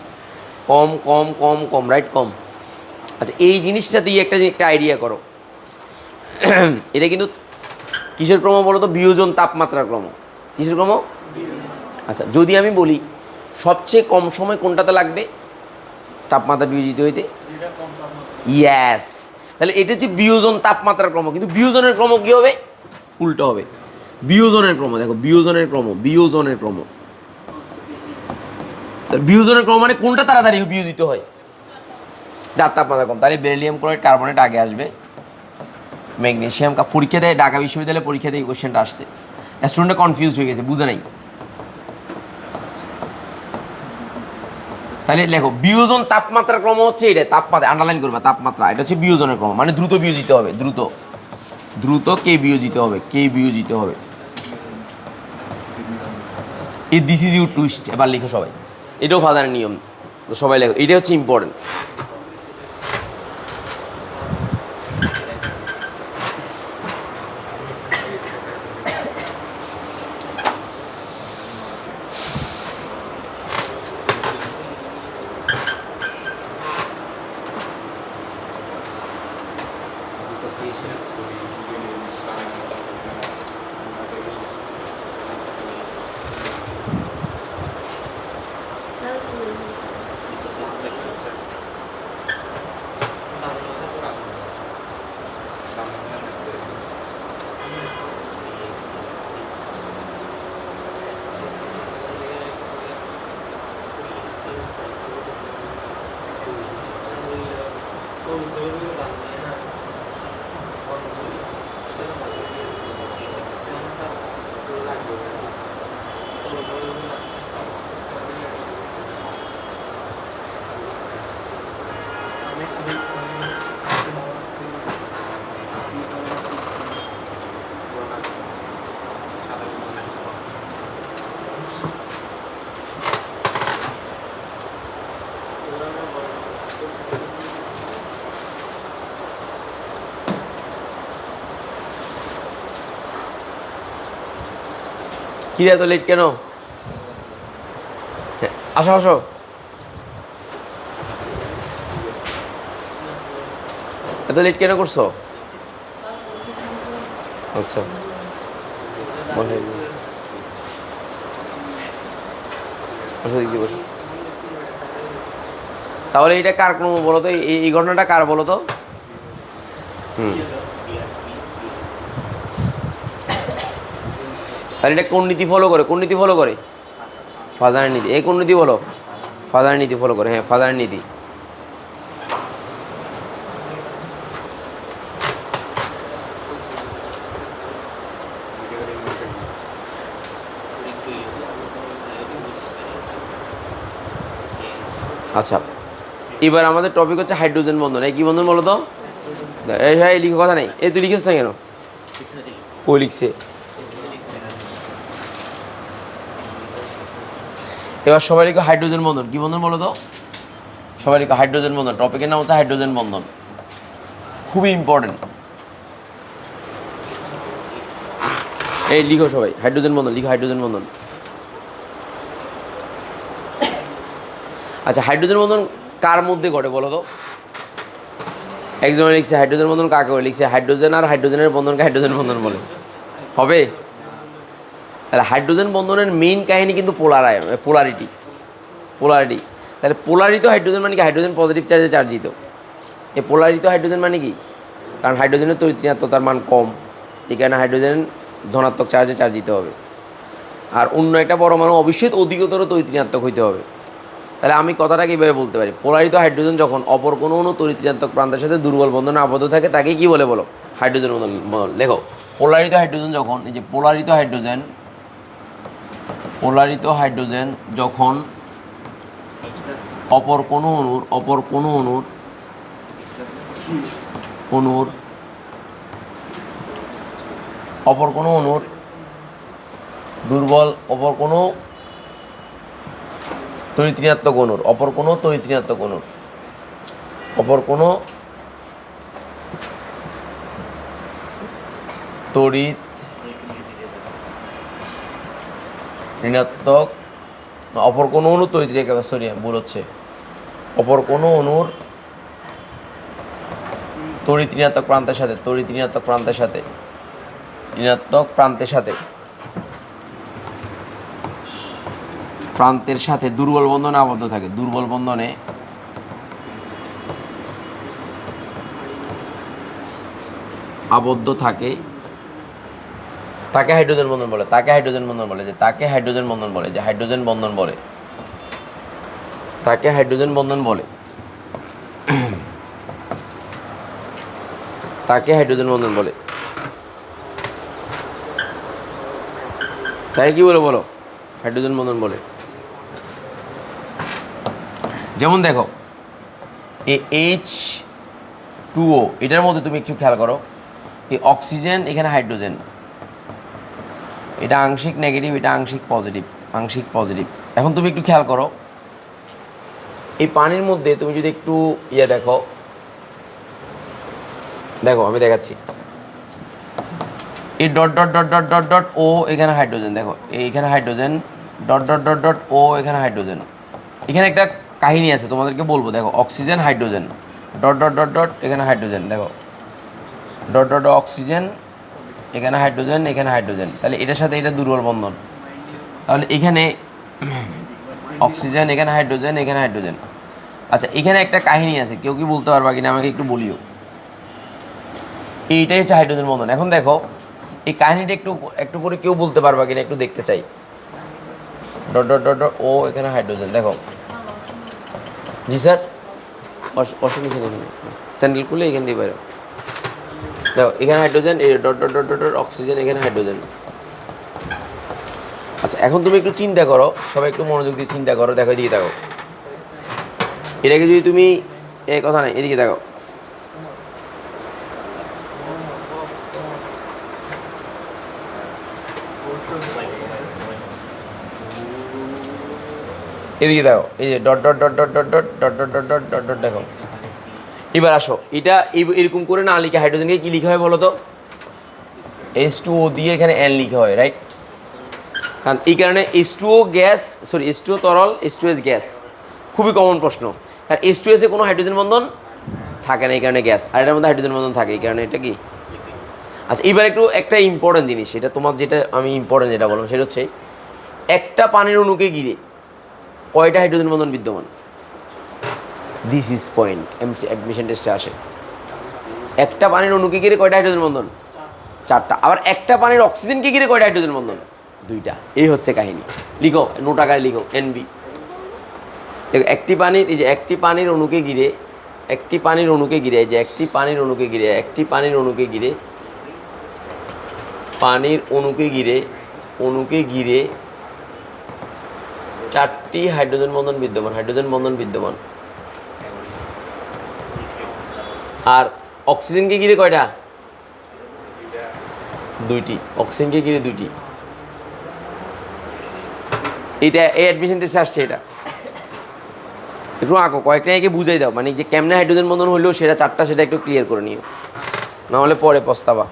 কম কম কম কম, রাইট? কম। আচ্ছা, এই জিনিসটা দিয়ে একটা আইডিয়া করো, এটা কিন্তু কিসের ক্রম বলো তো? বিয়োজন তাপমাত্রার ক্রম। কিসের ক্রম? আচ্ছা, যদি আমি বলি সবচেয়ে কম সময় কোনটাতে লাগবে তাপমাত্রা বিয়োজিত হইতে? ইয়াস। তাহলে এটা হচ্ছে বিয়োজন তাপমাত্রার ক্রম, কিন্তু বিয়োজনের ক্রম কী হবে? উল্টো হবে। বিয়োজনের ক্রম দেখো, বিয়োজনের ক্রম, বিয়োজনের ক্রম, বিয়োজনের ক্রম মানে কোনটা তাড়াতাড়ি বিয়োজিত হয়? যার তাপমাত্রা কম। তাহলে বেরিলিয়াম ক্লোরাইড কার্বনেট আগে আসবে, ম্যাগনেসিয়াম। পরীক্ষা দেয় ঢাকা বিশ্ববিদ্যালয়ে, পরীক্ষা দিয়ে এই কোশ্চেনটা আসছে, স্টুডেন্টটা কনফিউজ হয়ে গেছে, বুঝে নাই। তাহলে লেখো, বিয়োজন তাপমাত্রার ক্রম হচ্ছে এটা, তাপমাত্রা আন্ডারলাইন করবে, তাপমাত্রা, এটা হচ্ছে বিয়োজনের ক্রম, মানে দ্রুত বিয়োজিত হবে, দ্রুত দ্রুত কে বিয়োজিত হবে, কে বিয়োজিত হবে। এই দিস ইজ ইউর টুইস্ট। এবার লিখো সবাই, এটাও ফাদারের নিয়ম, তো সবাই লেখো, এটা হচ্ছে ইম্পর্টেন্ট। কি রে, এত লেট কেন? আসো আসো, এত লেট কেন করছো? আচ্ছা, বসো, দিদি বসো। তাহলে এটা কার ক্রম বলো তো? এই ঘটনাটা কার বলো তো? তাহলে এটা কোন নীতি ফলো করে? কোন নীতি ফলো করে? ফাদারের নীতি। এই কোন নীতি বলো? ফাদারের নীতি ফলো করে, হ্যাঁ, ফাদারের নীতি। আচ্ছা, এবার আমাদের টপিক হচ্ছে হাইড্রোজেন বন্ধন। এই কি বন্ধন বলো তো? এই হ্যাঁ, লিখো, কথা নেই। এই তুই লিখিস না কেন? কই লিখছে? এবার সবাই লিখো হাইড্রোজেন বন্ধন। কি বন্ধন বলো তো? সবাই লিখো হাইড্রোজেন বন্ধন। টপিকের নাম হচ্ছে হাইড্রোজেন বন্ধন, খুবই ইম্পর্টেন্ট। এই লিখো সবাই হাইড্রোজেন বন্ধন, লিখো হাইড্রোজেন বন্ধন। আচ্ছা, হাইড্রোজেন বন্ধন কার মধ্যে ঘটে বলো তো? একজনে লিখছে হাইড্রোজেন বন্ধন কাকে বলে, লিখছে হাইড্রোজেন আর হাইড্রোজেনের বন্ধনকে হাইড্রোজেন বন্ধন বলে। হবে? তাহলে হাইড্রোজেন বন্ধনের মেইন কাহিনী কিন্তু পোলারিটি। তাহলে পোলারিত হাইড্রোজেন মানে কি, হাইড্রোজেন পজিটিভ চার্জে চার্জিত। এই পোলারিত হাইড্রোজেন মানে কি, কারণ হাইড্রোজেনের তড়িৎ-ঋণাত্মতার মান কম, এই কারণে হাইড্রোজেন ধনাত্মক চার্জে চার্জিত হবে। আর অন্য একটা পরমাণু অবশ্যই অধিকতর তড়িৎ-ঋণাত্মক হইতে হবে। তাহলে আমি কথাটা কীভাবে বলতে পারি, পোলারিত হাইড্রোজেন যখন অপর কোনো অণু তড়িৎ-ঋণাত্মক প্রান্তের সাথে দুর্বল বন্ধনে আবদ্ধ থাকে তাকে কি বলে বলো, হাইড্রোজেন বন্ধন। দেখো পোলারিত হাইড্রোজেন যখন, এই যে পোলারিত হাইড্রোজেন যখন অপর কোনো অণুর দুর্বল, অপর কোনো তড়িৎ-ঋণাত্মক অণুর তড়িৎ-ঋণাত্মক প্রান্তের সাথে দুর্বল বন্ধনে আবদ্ধ থাকে, তাকে হাইড্রোজেন বন্ধন বলে। তাকে হাইড্রোজেন বন্ধন বলে। তাকে কি বলে বলো, হাইড্রোজেন বন্ধন বলে। যেমন দেখো এই H2O, এটার মধ্যে তুমি একটু খেয়াল করো, এই অক্সিজেন, এখানে হাইড্রোজেন, এটা আংশিক নেগেটিভ, এটা আংশিক পজিটিভ। এখন তুমি একটু খেয়াল করো, এই পানির মধ্যে তুমি যদি একটু দেখো, আমি দেখাচ্ছি, এই dot dot dot dot dot dot O, এখানে হাইড্রোজেন, দেখো এইখানে hydrogen, dot dot dot dot O, এখানে হাইড্রোজেন। এখানে একটা কাহিনী আছে তোমাদেরকে বলবো, দেখো oxygen hydrogen, dot dot dot dot, এখানে হাইড্রোজেন, দেখো ডট ডট অক্সিজেন, এখানে হাইড্রোজেন, তাহলে এটার সাথে এটা দুর্বল বন্ধন, তাহলে এখানে অক্সিজেন, এখানে হাইড্রোজেন। আচ্ছা, এখানে একটা কাহিনী আছে, কেউ কি বলতে পারবা কিনা আমাকে একটু বলিও। এইটাই হচ্ছে হাইড্রোজেন বন্ধন। এখন দেখো এই কাহিনীটা একটু করে কেউ বলতে পারবা কিনা, একটু দেখতে চাই। Dot dot dot dot O, এখানে হাইড্রোজেন, দেখো। জি স্যার, অসুবিধা নেই, স্যান্ডেল খুলে এখান দিয়ে বাইরে দেখো, এখানে হাইড্রোজেন, এই dot dot dot dot oxygen, এখানে হাইড্রোজেন। আচ্ছা, এখন তুমি একটু চিন্তা করো, সবাই একটু মনোযোগ দিয়ে চিন্তা করো, দেখো এদিকে দেখো, এটাকে যদি তুমি কথা নাই, এদিকে দেখো, এদিকে দেখো, এই যে dot dot dot dot dot dot dot dot dot dot dot dot, দেখো। এবার আসো, এটা এরকম করে না লিখে হাইড্রোজেনকে কি লিখা হয় বলো তো, H2O দিয়ে এখানে N লিখা হয়, রাইট? কারণ এই কারণে H2O তরল, H2S গ্যাস, খুবই কমন প্রশ্ন। কারণ H2S এ কোনো হাইড্রোজেন বন্ধন থাকে না, এই কারণে গ্যাস, আর এটার মধ্যে হাইড্রোজেন বন্ধন থাকে, এই কারণে এটা কি। আচ্ছা, এবার একটা ইম্পর্টেন্ট জিনিস, এটা তোমার যেটা আমি ইম্পর্টেন্ট যেটা বললাম সেটা হচ্ছে, একটা পানির অণুকে ঘিরে কয়টা হাইড্রোজেন বন্ধন বিদ্যমান? দিস ইজ পয়েন্ট, অ্যাডমিশন টেস্টে আসে। একটা পানির অণুকে ঘিরে কয়টা হাইড্রোজেন বন্ধন? 4টা। আবার একটা পানির অক্সিজেনকে ঘিরে কয়টা হাইড্রোজেন বন্ধন? 2টা। এই হচ্ছে কাহিনী। লিখো, নোট আকারে লিখো, NB। একটি পানির, এই যে একটি পানির অণুকে ঘিরে, এই যে একটি পানির অণুকে ঘিরে 4টি হাইড্রোজেন বন্ধন বিদ্যমান। আর অক্সিজেনকে ঘিরে কয়টা? 2টি। অক্সিজেনকে ঘিরে 2টি। এটা এই অ্যাডমিশন টেস্টে আসছে। এটা একটু আঁকো, কয়েকটা একে বুঝাই দাও, মানে যে কেমনে হাইড্রোজেন বন্ধন হইলেও সেটা 4টা, সেটা একটু ক্লিয়ার করে নিও, নাহলে পরে পস্তাবা।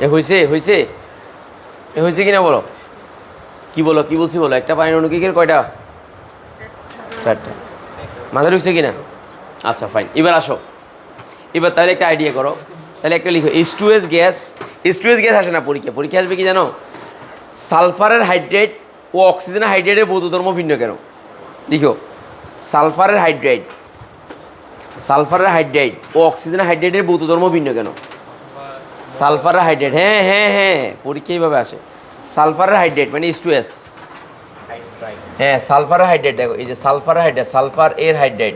এ হয়েছে হয়েছে এ হয়েছে কিনা বলো, কি বলো, কি বলছি বলো। একটা পানির অনুকিকের কয়টা? চারটা। মাথায় ঢুকছে কিনা? আচ্ছা ফাইন। এবার আসো, এবার তাহলে একটা আইডিয়া করো। তাহলে একটা লিখো H2S গ্যাস। H2S গ্যাস আসে না পরীক্ষা, পরীক্ষা আসবে কি জানো? সালফারের হাইড্রেট ও অক্সিজেনের হাইড্রেটের ভৌত ধর্ম ভিন্ন কেন? লিখো সালফারের হাইড্রেট, সালফারের হাইড্রেট ও অক্সিজেনের হাইড্রেটের ভৌত ধর্ম ভিন্ন কেন? সালফারের হাইড্রেট, হ্যাঁ হ্যাঁ হ্যাঁ, পরীক্ষা এইভাবে আসে। সালফারের হাইড্রেট মানে H2S। হ্যাঁ সালফারের হাইড্রেট, দেখো এই যে সালফারের হাইড্রেট, সালফার এর হাইড্রেট।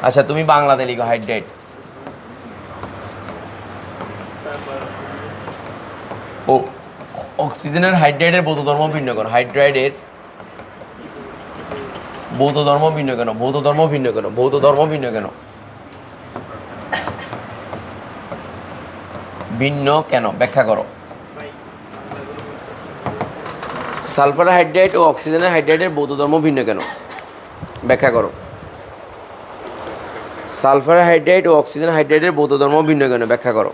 আচ্ছা তুমি বাংলাতে লিখো হাইড্রেট। ও অক্সিজেনের হাইড্রেটের ভৌত ধর্ম ভিন্ন কেন? হাইড্রাইডের ভৌত ধর্ম ভিন্ন কেন? ভৌত ধর্ম ভিন্ন কেন? ভৌত ধর্ম ভিন্ন কেন? ভিন্ন কেন ব্যাখ্যা করো। সালফার হাইড্রেট ও অক্সিজেনের হাইড্রেটের ভৌত ধর্ম ভিন্ন কেন? ব্যাখ্যা করো। সালফার হাইড্রেট ও অক্সিজেন হাইড্রেটের ভৌত ধর্ম ভিন্ন কেন? ব্যাখ্যা করো।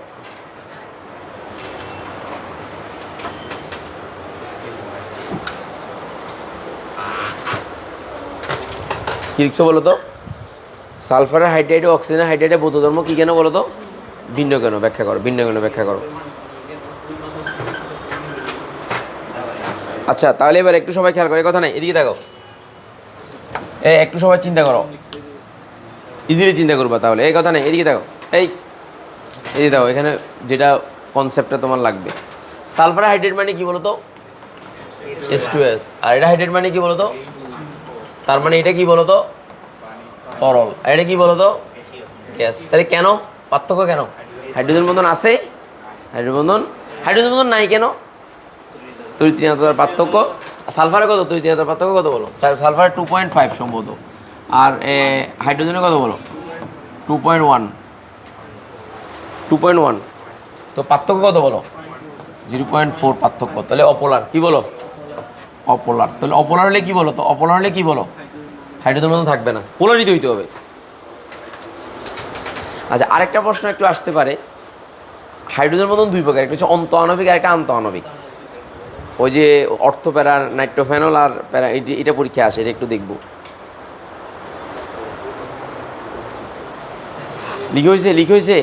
কি লিখছো বলো তো? সালফার হাইড্রেট ও অক্সিজেন হাইড্রেটের ভৌত ধর্ম কী কেন বলো তো? ভিন্ন কেন ব্যাখ্যা করো, ভিন্ন কেন ব্যাখ্যা করো। আচ্ছা তাহলে এবার একটু সবাই খেয়াল করে, কথা নাই, এদিকে দেখো, একটু সবাই চিন্তা করো, ইজিলি চিন্তা করবা তাহলে, এই কথা নেই, এদিকে দেখো, এই দেখো এখানে যেটা কনসেপ্টটা তোমার লাগবে। সালফার হাইড্রেট মানে কি বলো তো? H2S। আর এটা হাইড্রেট মানে কি বলো তো? তার মানে এটা কি বলো তো? তরল। আর এটা কি বলো তো? গ্যাস। তাহলে কেন পার্থক্য কেন? হাইড্রোজেন বন্ধন আছে, হাইড্রোজেন বন্ধন নাই কেন? তড়িৎ-ঋণাত্মতার পার্থক্য। সালফারে কত তড়িৎ-ঋণাত্মতার পার্থক্য কত বলো? সালফারের 2.5 সম্ভবত, আর হাইড্রোজেনের কত বলো? 2.1। 2.1। তো পার্থক্য কত বলো? 0.4 পার্থক্য। তাহলে অপোলার, কি বলো? অপোলার। তাহলে অপোলার হলে কি বলো তো? অপোলার হলে কি বলো? হাইড্রোজেন বন্ধন থাকবে না, পোলারিটি হইতে হবে। আচ্ছা আরেকটা প্রশ্ন একটু আসতে পারে, হাইড্রোজেন বন্ধন দুই প্রকার, একটা হচ্ছে অন্ত আণবিক আর একটা আন্ত আণবিক। ওই যে অর্থপ্যারা, নাইট্রোফেনল আর প্যারা, এটা পরীক্ষা আসে, এটা একটু দেখবো। লিখে হয়েছে।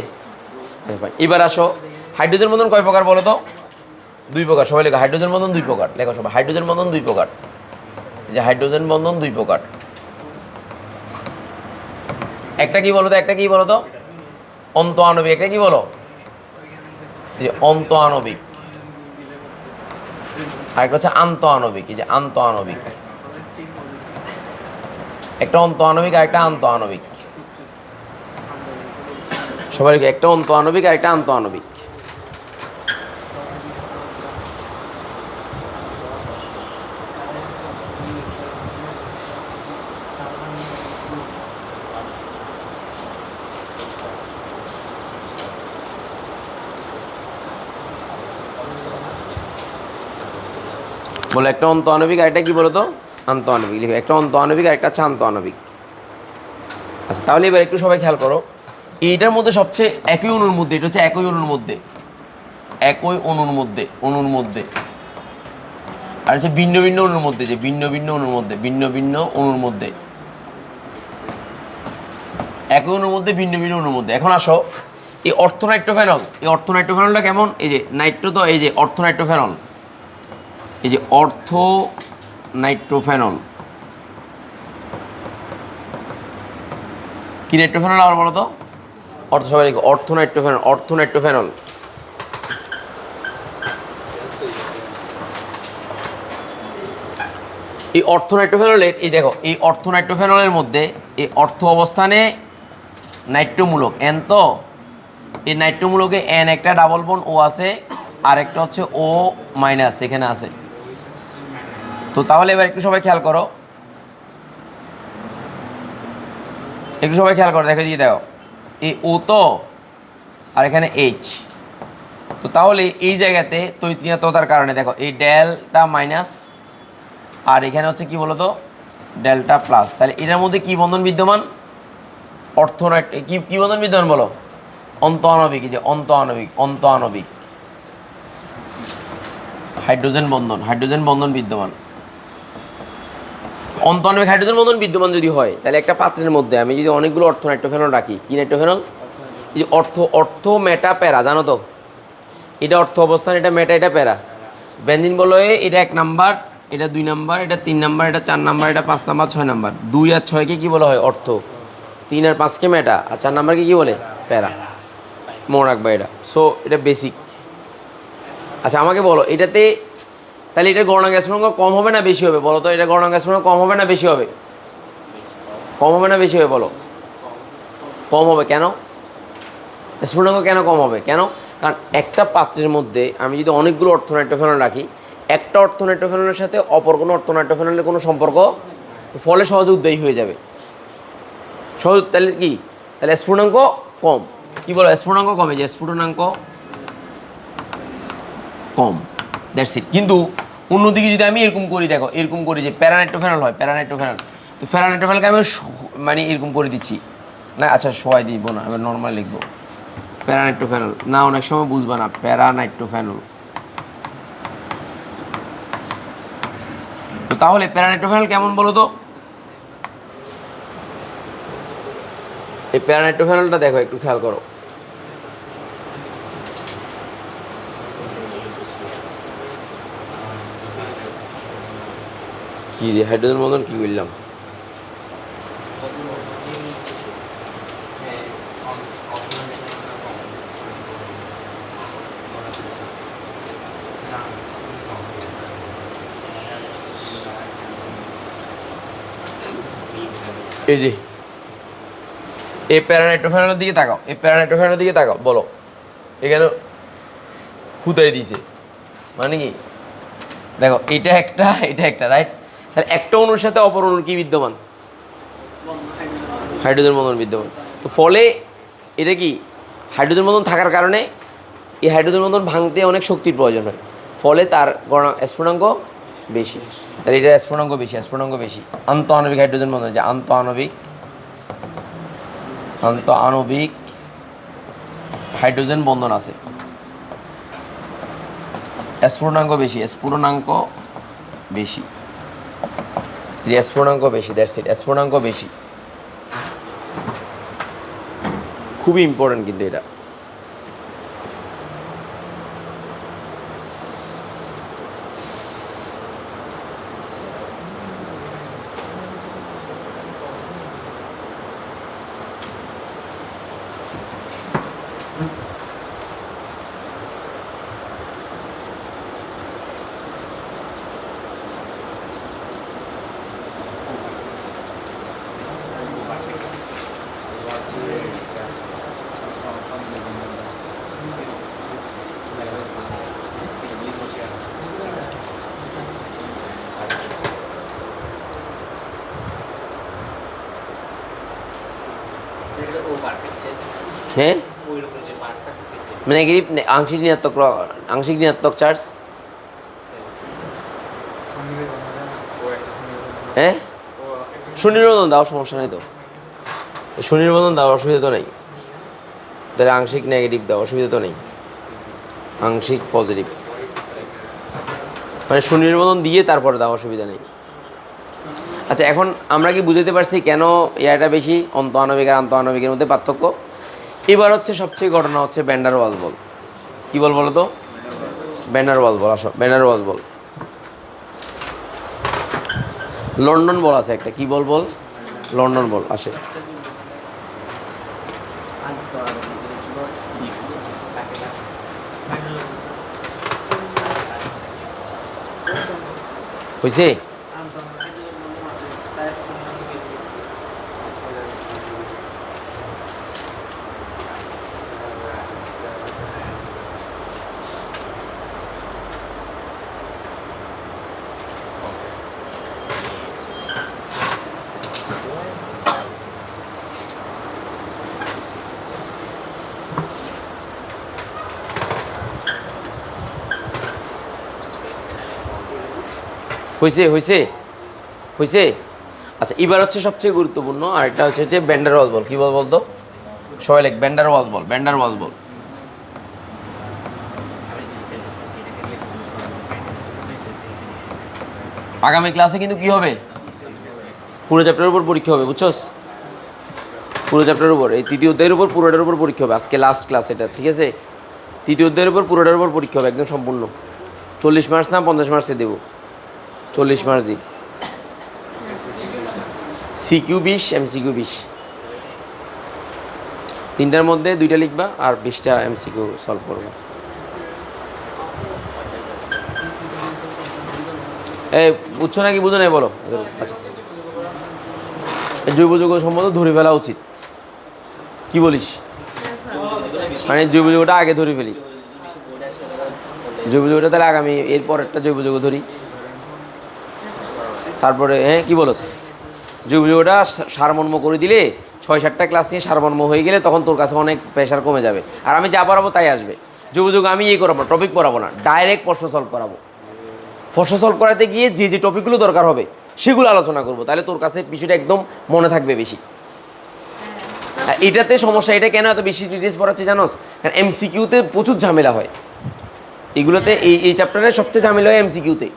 এবার আসো, হাইড্রোজেন বন্ধন কয় প্রকার বলো তো? দুই প্রকার। সবাই লেখো হাইড্রোজেন বন্ধন দুই প্রকার, লেখো সবাই হাইড্রোজেন বন্ধন দুই প্রকার। এই যে হাইড্রোজেন বন্ধন দুই প্রকার। একটা কি বলো তো? একটা কি বলো তো? অন্ত আণবিক। একটা কি বলো? এই যে অন্ত আণবিক। আরেকটা হচ্ছে আন্ত আণবিক। এই যে আন্ত আণবিক। একটা অন্ত আণবিক আর একটা আন্ত আণবিক। সবাই একটা অন্ত আণবিক আর একটা আন্ত আণবিক। বলো একটা অন্ত আণবিক আর একটা কি বলো তো? আন্ত আণবিক। লিখো একটা অন্ত আণবিক আর একটা হচ্ছে আন্ত আণবিক। আচ্ছা তাহলে এবার একটু সবাই খেয়াল করো, এইটার মধ্যে সবচেয়ে একই অণুর মধ্যে, এটা হচ্ছে একই অণুর মধ্যে, একই অণুর মধ্যে আর হচ্ছে ভিন্ন ভিন্ন অণুর মধ্যে, যে ভিন্ন ভিন্ন অণুর মধ্যে, ভিন্ন ভিন্ন অণুর মধ্যে, একই অণুর মধ্যে ভিন্ন ভিন্ন অণুর মধ্যে। এখন আসো এই অর্থনাইট্রোফেনল, এই অর্থনাইট্রোফেনলটা কেমন? এই যে নাইট্রো, তো এই যে অর্থনাইট্রোফেনল, এই যে অর্থনাইট্রোফেনল কি নাইট্রোফেনল আবার বলো তো? সবাই লিখো অর্থনাইট্রোফেনল, অর্থনাইট্রোফেনল। এই অর্থনাইট্রোফেনলের এই দেখো এই অর্থনাইট্রোফেনলের মধ্যে এই অর্থ অবস্থানে নাইট্রোমূলক এন, তো এই নাইট্রোমূলকে এন একটা ডাবল বন্ড ও আছে, আর একটা হচ্ছে ও মাইনাস এখানে আছে। তো তাহলে এবার একটু সবাই খেয়াল করো, একটু সবাই খেয়াল করো, দেখো দিয়ে দেখো এই ও তো, আর এখানে এইচ। তো তাহলে এই জায়গাতে তৈতনিয়তার কারণে দেখো এই ডেলটা মাইনাস, আর এখানে হচ্ছে কি বলতো ডেল্টা প্লাস। তাহলে এটার মধ্যে কি বন্ধন বিদ্যমান? কি বন্ধন বিদ্যমান বলো? অন্ত আণবিক। এই যে অন্ত আণবিক হাইড্রোজেন বন্ধন বিদ্যমান। অন্ত আণবিক হাইড্রোজেন বন্ধন বিদ্যমান যদি হয়, তাহলে একটা পাত্রের মধ্যে আমি যদি অনেকগুলো নাইট্রোফেনল রাখি, কি নাইট্রোফেনল? এই যে অর্থ মেটা প্যারা, জানো তো এটা অর্থ অবস্থান, এটা মেটা, এটা প্যারা। বেঞ্জিন বলয়ে এটা 1 নাম্বার, এটা 2 নাম্বার, এটা 3 নাম্বার, এটা 4 নাম্বার, এটা 5 নাম্বার, 6 নাম্বার। 2 আর 6কে কি বলা হয়? অর্থ। 3 আর 5কে মেটা, আর 4 নাম্বারকে কি বলে? প্যারা। মনে রাখবা এটা। সো এটা বেসিক। আচ্ছা আমাকে বলো এটাতে তাহলে এটা গণনাঙ্ক স্ফুটনাঙ্ক কম হবে না বেশি হবে? বলো তো এটা গণনাঙ্ক স্ফুটনাঙ্ক কম হবে না বেশি হবে? কম হবে না বেশি হবে? বলো। কম হবে। কেন? স্ফুটনাঙ্ক কেন কম হবে? কেন? কারণ একটা পাত্রের মধ্যে আমি যদি অনেকগুলো নাইট্রোফেনল রাখি, একটা নাইট্রোফেনলের সাথে অপর কোনো নাইট্রোফেনলের কোনো সম্পর্ক, তো ফলে সহজে উদ্দায়ী হয়ে যাবে। সহজ। তাহলে কি? তাহলে স্ফুটনাঙ্ক কম। কি বলো? স্ফুটনাঙ্ক কমে, যে স্ফুটনাঙ্ক কম, দ্যাটস ইট। কিন্তু অন্যদিকে যদি আমি এরকম করি, দেখো এরকম করি যে প্যারানাইট্রোফেনল হয়, প্যারানাইট্রোফেনল, তো প্যারানাইট্রোফেনলকে আমি মানে এরকম করে দিচ্ছি না, আচ্ছা সবাই দিব না, আমি নর্মাল লিখবো প্যারানাইট্রোফেনল না, অনেক সময় বুঝবা না প্যারানাইট্রোফেনল। তো তাহলে প্যারানাইট্রোফেনল কেমন বলো তো? এই প্যারানাইট্রোফেনলটা দেখো, একটু খেয়াল করো। কি রে হাইড্রোজেন মতন কি বললাম? এই যে এই প্যারানাইট্রোফেনলের দিকে তাকাও, এই প্যারানাইট্রোফেনলের দিকে তাকাও, বলো এখানে হুদাই দিছে মানে কি? দেখো এটা একটা রাইট। তাহলে একটা অণুর সাথে অপর অণুর কি বিদ্যমান? হাইড্রোজেন বন্ধন বিদ্যমান। তো ফলে এটা কি হাইড্রোজেন বন্ধন থাকার কারণে এই হাইড্রোজেন বন্ধন ভাঙতে অনেক শক্তির প্রয়োজন হয়, ফলে তার স্ফুটনাঙ্ক বেশি। তাহলে এটা স্ফুটনাঙ্ক বেশি। আন্তঃআণবিক হাইড্রোজেন বন্ধন, যে আন্তঃআণবিক হাইড্রোজেন বন্ধন আছে, স্ফুটনাঙ্ক বেশি, যে স্ফুটনাঙ্ক বেশি, দ্যাটস ইট, স্ফুটনাঙ্ক বেশি। খুবই ইম্পর্টেন্ট কিন্তু এটা। হ্যাঁ নেগেটিভ, আংশিক ঋণাত্মক চার্জ। হ্যাঁ সুনির্বাদন দাও, সমস্যা নেই তো, সুনির্বাদন দাও, অসুবিধা তো নেই। তাহলে আংশিক নেগেটিভ দাও, অসুবিধা তো নেই। আংশিক পজিটিভ মানে সুনির্বাদন দিয়ে তারপরে দাও, অসুবিধা নেই। আচ্ছা এখন আমরা কি বুঝতে পারছি কেন ইয়াটা বেশি, অন্তঃআণবিক আর আন্তঃআণবিকের মধ্যে পার্থক্য? এবার হচ্ছে সবচেয়ে ঘটনা হচ্ছে ভ্যান ডার ওয়ালস বল। কী বল বলো তো? ভ্যান ডার ওয়ালস বল। আসো ভ্যান ডার ওয়ালস বল। লন্ডন বল আছে একটা, কি বল বল? লন্ডন বল আসে। হয়েছে? হয়েছে হয়েছে হয়েছে। আচ্ছা এবার হচ্ছে সবচেয়ে গুরুত্বপূর্ণ, আরেকটা হচ্ছে যে ভ্যান্ডার ওয়ালস বল। কী বল বলতো সবাই লেখ, ভ্যান্ডার ওয়ালস বল, ভ্যান্ডার ওয়ালস বল। আগামী ক্লাসে কিন্তু কি হবে, পুরো চ্যাপ্টারের উপর পরীক্ষা হবে, বুঝছস? পুরো চ্যাপ্টারের উপর, এই তৃতীয় অধ্যায়ের উপর পুরোটার উপর পরীক্ষা হবে। আজকে লাস্ট ক্লাস এটা, ঠিক আছে? তৃতীয় অধ্যায়ের উপর পুরোটার উপর পরীক্ষা হবে একদম সম্পূর্ণ। 40 মার্কস না 50 মার্কসে দেবো? 40 মার্কস দিই। CQ 20, MCQ 20। তিনটার মধ্যে 2টা লিখবা আর 20টা এমসিকিউ সলভ করবা। এই বুঝছো নাকি বুঝো নাই বলো? আচ্ছা, জৈব যৌগ সম্বন্ধে ধরে ফেলা উচিত, কি বলিস? মানে জৈব যৌগটা আগে ধরে ফেলি, জৈব যৌগটা তাহলে আগামী এরপর একটা জৈব যৌগ ধরি, তারপরে হ্যাঁ কি বলস? জৈব যৌগটা সারমর্ম করে দিলে 6-7টা ক্লাস নিয়ে সারমর্ম হয়ে গেলে তখন তোর কাছে অনেক প্রেশার কমে যাবে। আর আমি যা পড়াবো তাই আসবে। জৈব যৌগ আমি করাবো, টপিক পড়াবো না, ডাইরেক্ট প্রশ্ন সলভ করাবো। প্রশ্ন সলভ করাতে গিয়ে যে যে টপিকগুলো দরকার হবে সেগুলো আলোচনা করবো, তাহলে তোর কাছে বিষয়টা একদম মনে থাকবে বেশি। এটাতে সমস্যা, এটা কেন এত বেশি ডিটেলস পড়াচ্ছি জানোস? কারণ এমসিকিউতে প্রচুর ঝামেলা হয় এগুলোতে। এই চ্যাপ্টারে সবচেয়ে ঝামেলা হয় এমসিকিউতে,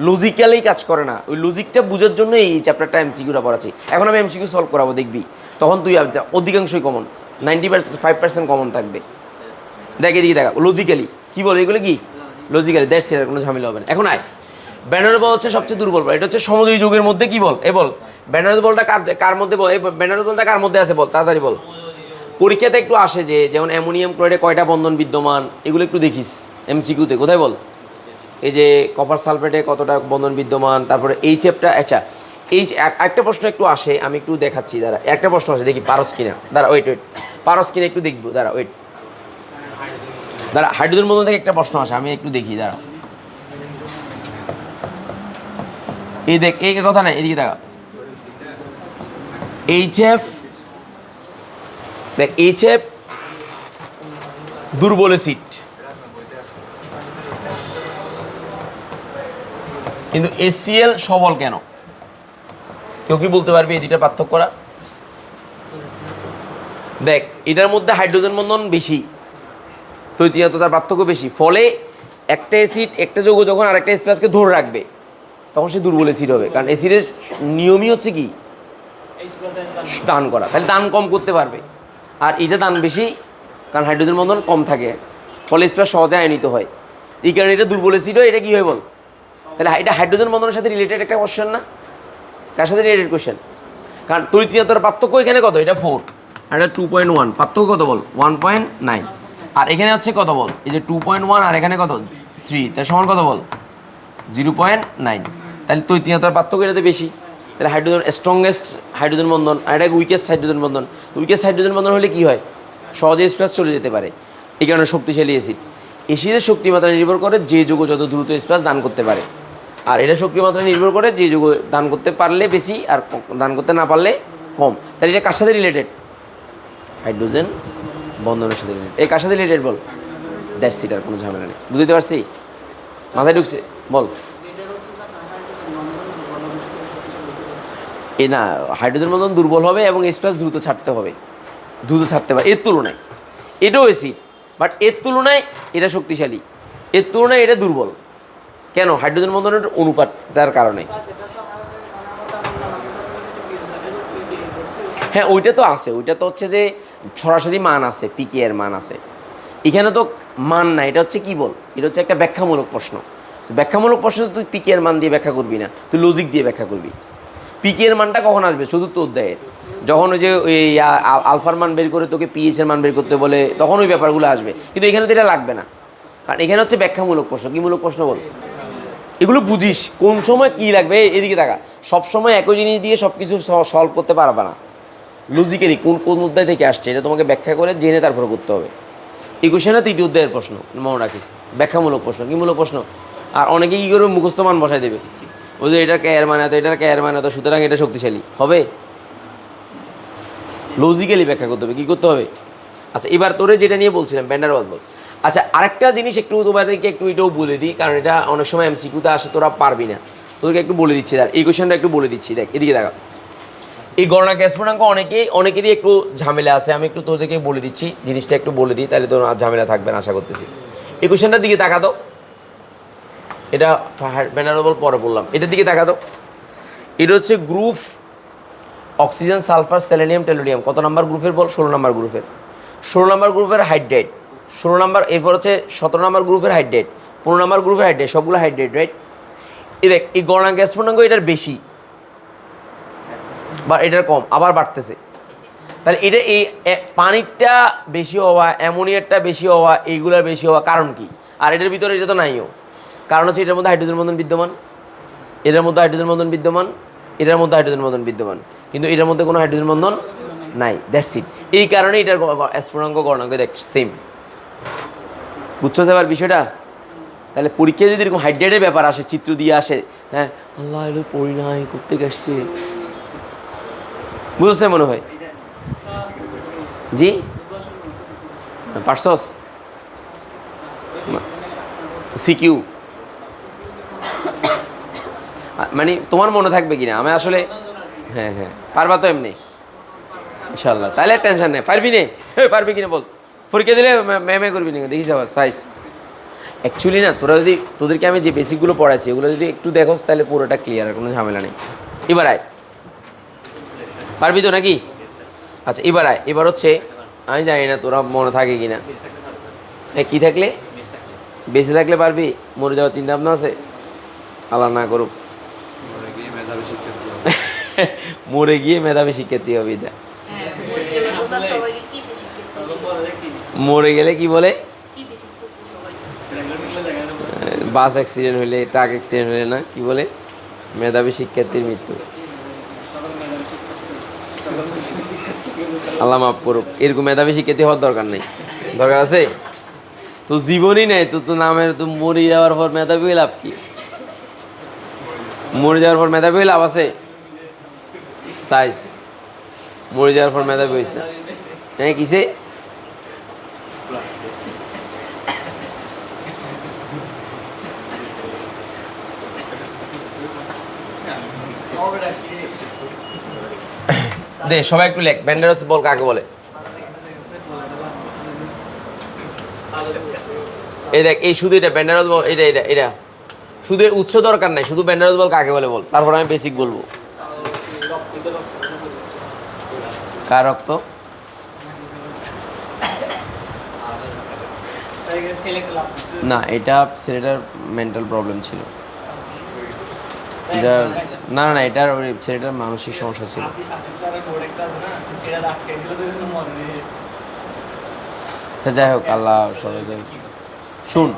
লজিক্যালি কাজ করে না। ওই লজিকটা বোঝার জন্য এই চ্যাপ্টারটা এমসিকিউটা পড়াচ্ছি। এখন আমি এমসিকিউ সলভ করাবো, দেখবি তখন তুই অধিকাংশই কমন, 95% কমন থাকবে। দেখ এদিকে দেখা, লজিক্যালি কী বল, এগুলো কি লজিক্যালি, দ্যাটস ইট, কোনো ঝামেলা হবে না। এখন আয়, ব্যানার বল হচ্ছে সবচেয়ে দুর্বল বল। এটা হচ্ছে সমযোজী যুগের মধ্যে কি বল, বল ব্যানার বলটা কার মধ্যে বল, এই ব্যানার বলটা কার মধ্যে আছে বল, তাড়াতাড়ি বল। পরীক্ষাতে একটু আসে যে যেমন অ্যামোনিয়াম ক্লোরাইডে কয়টা বন্ধন বিদ্যমান, এগুলো একটু দেখিস এমসিকিউতে। কোথায় বল? এই যে কপার সালফেটে কতটা বন্ধন বিদ্যমান, তারপরে এই চ্যাপ্টার। আচ্ছা এই একটা প্রশ্ন একটু আসে, আমি একটু দেখাচ্ছি, দাঁড়া একটা প্রশ্ন আসে, দেখি পারস কিনা, দাঁড়া ওয়েট, পারস কিনা একটু দেখবো, দাঁড়া ওয়েট, দাঁড়া হাইড্রোজেন বন্ধন থেকে একটা প্রশ্ন আসে, আমি একটু দেখি, দাঁড়া। এই দেখ, এই কথা নাই, এদিকে দেখা, এইচএফ, দেখ এইচএফ দুর্বল অ্যাসিড, কিন্তু এসিএল সবল কেন? কেউ কি বলতে পারবে এই দুইটা পার্থক্যরা? দেখ এটার মধ্যে হাইড্রোজেন বন্ধন বেশি, তৈতীয়তার পার্থক্য বেশি, ফলে একটা অ্যাসিড একটা যৌগ যখন আরেকটা এস প্লাসকে ধরে রাখবে তখন সে দুর্বল অ্যাসিড হবে। কারণ অ্যাসিডের নিয়মই হচ্ছে কি, দান করা, তাহলে দান কম করতে পারবে। আর এটা দান বেশি, কারণ হাইড্রোজেন বন্ধন কম থাকে, ফলে এস প্লাস সহজে আয়নিত হয়। এই কারণে এটা দুর্বল অ্যাসিড হয়। এটা কী হয় বল? তাহলে এটা হাইড্রোজেন বন্ধনের সাথে রিলেটেড একটা কোশ্চেন না? কার সাথে রিলেটেড কোশ্চেন? কারণ তরিতীয়তার পার্থক্য এখানে কত, এটা 4 আর এটা 2.1, পার্থক্য কত বল? 1.9। আর এখানে হচ্ছে কত বল, এই যে 2.1 আর এখানে কত 3, তার সমান কত বল? 0.9। তাহলে তরিতীয়তার পার্থক্য এটাতে বেশি। তাহলে হাইড্রোজেন স্ট্রংগেস্ট হাইড্রোজেন বন্ধন আর এটা উইকেস্ট হাইড্রোজেন বন্ধন। উইকেস্ট হাইড্রোজেন বন্ধন হলে কী হয়, সহজে এস প্লাস চলে যেতে পারে, এই কারণে শক্তিশালী অ্যাসিড। এসিডের শক্তিমাত্রা নির্ভর করে যে যৌগ যত দ্রুত এস প্লাস দান করতে পারে, আর এটা শক্তিমাত্রা নির্ভর করে যে যৌগ দান করতে পারলে বেশি আর দান করতে না পারলে কম। তাহলে এটা কার সাথে রিলেটেড? হাইড্রোজেন বন্ধনের সাথে রিলেটেড। এই কার সাথে রিলেটেড বল? দ্যাটস ইট, আর কোনো ঝামেলা নেই। বুঝতে পারছি? মাথায় ঢুকছে? বল। এ না, হাইড্রোজেন বন্ধন দুর্বল হবে এবং এস প্লাস দ্রুত ছাড়তে হবে, দ্রুত ছাড়তে পারে এর তুলনায়। এটাও অ্যাসিড, বাট এর তুলনায় এটা শক্তিশালী, এর তুলনায় এটা দুর্বল। কেন? হাইড্রোজেন বন্ধনের অনুপাত, তার কারণে। হ্যাঁ ওইটা তো আছে, ওইটা তো হচ্ছে যে সরাসরি মান আছে, পিকে এর মান আছে। এখানে তো মান না, এটা হচ্ছে কি বল, এটা হচ্ছে একটা ব্যাখ্যামূলক প্রশ্ন। তো ব্যাখ্যামূলক প্রশ্ন তুই পিকে এর মান দিয়ে ব্যাখ্যা করবি না, তুই লজিক দিয়ে ব্যাখ্যা করবি। পিকে এর মানটা কখন আসবে? চতুর্থ অধ্যায়ের, যখন ওই যে ওই আলফার মান বের করে তোকে পিএইচ এর মান বের করতে বলে, তখন ওই ব্যাপারগুলো আসবে। কিন্তু এখানে তো এটা লাগবে না, কারণ এখানে হচ্ছে ব্যাখ্যামূলক প্রশ্ন। কী মূলক প্রশ্ন বল? এগুলো বুঝিস কোন সময় কী লাগবে, এদিকে দেখা। সবসময় একই জিনিস দিয়ে সব কিছু সলভ করতে পারবে না। লজিক্যালি কোন কোন অধ্যায় থেকে আসছে এটা তোমাকে ব্যাখ্যা করে জেনে তারপরে করতে হবে। এই কোশ্চেনটা তৃতীয় অধ্যায়ের প্রশ্ন, মনে রাখিস, ব্যাখ্যামূলক প্রশ্ন। কী মূলক প্রশ্ন? আর অনেকে কী করবে, মুখস্থ মান বসাই দেবে, ওই যে এটার ক্যার মানে তো, এটার ক্যার মানে তো, সুতরাং এটা শক্তিশালী হবে। লজিক্যালি ব্যাখ্যা করতে হবে। কী করতে হবে? আচ্ছা এবার তোরে যেটা নিয়ে বলছিলাম, ভ্যান ডার ওয়ালস বল। আচ্ছা আরেকটা জিনিস একটু তোমাদেরকে একটু এটাও বলে দিই, কারণ এটা অনেক সময় এমসিকিউতে আসে, তোরা পারবি না। তোদেরকে একটু বলে দিচ্ছি, দেখ এই কোয়েশনটা একটু বলে দিচ্ছি, দেখ এদিকে দেখা। এই গণনা গ্যাস পূর্ণাঙ্ক অনেকেরই একটু ঝামেলা আছে, আমি একটু তোদেরকে বলে দিচ্ছি, জিনিসটা একটু বলে দিই, তাহলে তোর আর ঝামেলা থাকবে না আশা করতেছি। এই কোয়েশনটার দিকে তাকা দাও, এটা ভ্যানারেবল পরে বললাম, এটার দিকে তাকা দাও। এটা হচ্ছে group oxygen, sulphur, selenium, tellurium. কত নাম্বার গ্রুপের বল? 16 নাম্বার গ্রুপের। 16 নাম্বার গ্রুপের হাইড্রেট 16 নাম্বার, এরপর হচ্ছে 17 নাম্বার গ্রুপের হাইড্রেট, 15 নাম্বার গ্রুপের হাইড্রেট, সবগুলো হাইড্রেট, রাইট? এই দেখ এই গণনা গ্যাস পূর্ণাঙ্ক এটার বেশি বা এটার কম, আবার বাড়তেছে। তাহলে এটা এই পানিরটা বেশি হওয়া, অ্যামোনিয়ারটা বেশি হওয়া, এইগুলোর বেশি হওয়া কারণ কি? আর এটার ভিতরে এটা তো নাইও, কারণ হচ্ছে এটার মধ্যে হাইড্রোজেন বন্ধন বিদ্যমান, এটার মধ্যে হাইড্রোজেন বন্ধন বিদ্যমান, এটার মধ্যে হাইড্রোজেন বন্ধন বিদ্যমান, কিন্তু এটার মধ্যে কোনো হাইড্রোজেন বন্ধন নাই, দ্যাটস ইট। এই কারণে এটার স্ফুটনাঙ্ক গণনাঙ্ক দেখ সেম। বুঝছো এবার বিষয়টা? তাহলে পরীক্ষায় যদি এরকম হাইড্রেটের ব্যাপার আসে, চিত্র দিয়ে আসে, হ্যাঁ আল্লাহ এলো পড়ি নাই করতে আসছে, বুঝছে মনে হয়? জি পারছস সিকিউ মানে তোমার মনে থাকবে কিনা আমি আসলে, হ্যাঁ হ্যাঁ পারবা তো এমনি ইনশাল্লাহ, তাহলে টেনশন নেই। পারবি নে, পারবি কিনা বল, পরীক্ষা দিলে ম্যামে করবি না, দেখিস আবার সাইজ। অ্যাকচুয়ালি না, তোরা যদি তোদেরকে আমি যে বেসিকগুলো পড়াইছি ওগুলো যদি একটু দেখোস তাহলে পুরোটা ক্লিয়ার, আর কোনো ঝামেলা নেই। এবার আয়, পারবি তো নাকি? আচ্ছা এবার আয়, এবার হচ্ছে আমি জানি না তোরা মনে থাকে কিনা, হ্যাঁ কী থাকলে বেঁচে থাকলে পারবি, মরে যাওয়ার চিন্তা ভাবনা আছে? আল্লাহ না করুক। মরে গিয়ে মেধাবী শিক্ষার্থী হবে এটা। মরে গেলে কি বলে? বাস অ্যাক্সিডেন্ট হলে, ট্রাক অ্যাক্সিডেন্ট হলে না কি বলে? মেধাবী শিক্ষার্থীর মৃত্যু। আল্লাহ মাফ করুক, এরকম মেধাবী শিক্ষার্থী হওয়ার দরকার নেই। দরকার আছে? তো জীবনই নেই তো, তো নামের তো মরে যাওয়ার পর মেধাবী লাভ কি? মরে যাওয়ার পর মেধাবী লাভ আছে? সাইজ মরে যাওয়ার পর মেধাবী হইস না, হ্যাঁ কিসে? দে সবাই একটু লেখ, ব্যান্ডারস বল কাকে বলে? এই দেখ এই শুধু এটা ব্যান্ডারস বল, এটা এটা এটা শুধু এর উৎস দরকার নাই, শুধু ব্যান্ডারস বল কাকে বলে বল, তারপর আমি বেসিক বলবো। কার রক্ত? না এটা ছেলেটার মেন্টাল প্রবলেম ছিল, এটা না না না এটার ওই ছেলেটার মানসিক সমস্যা ছিল। যাই হোক আল্লাহ সবাইকে। শুন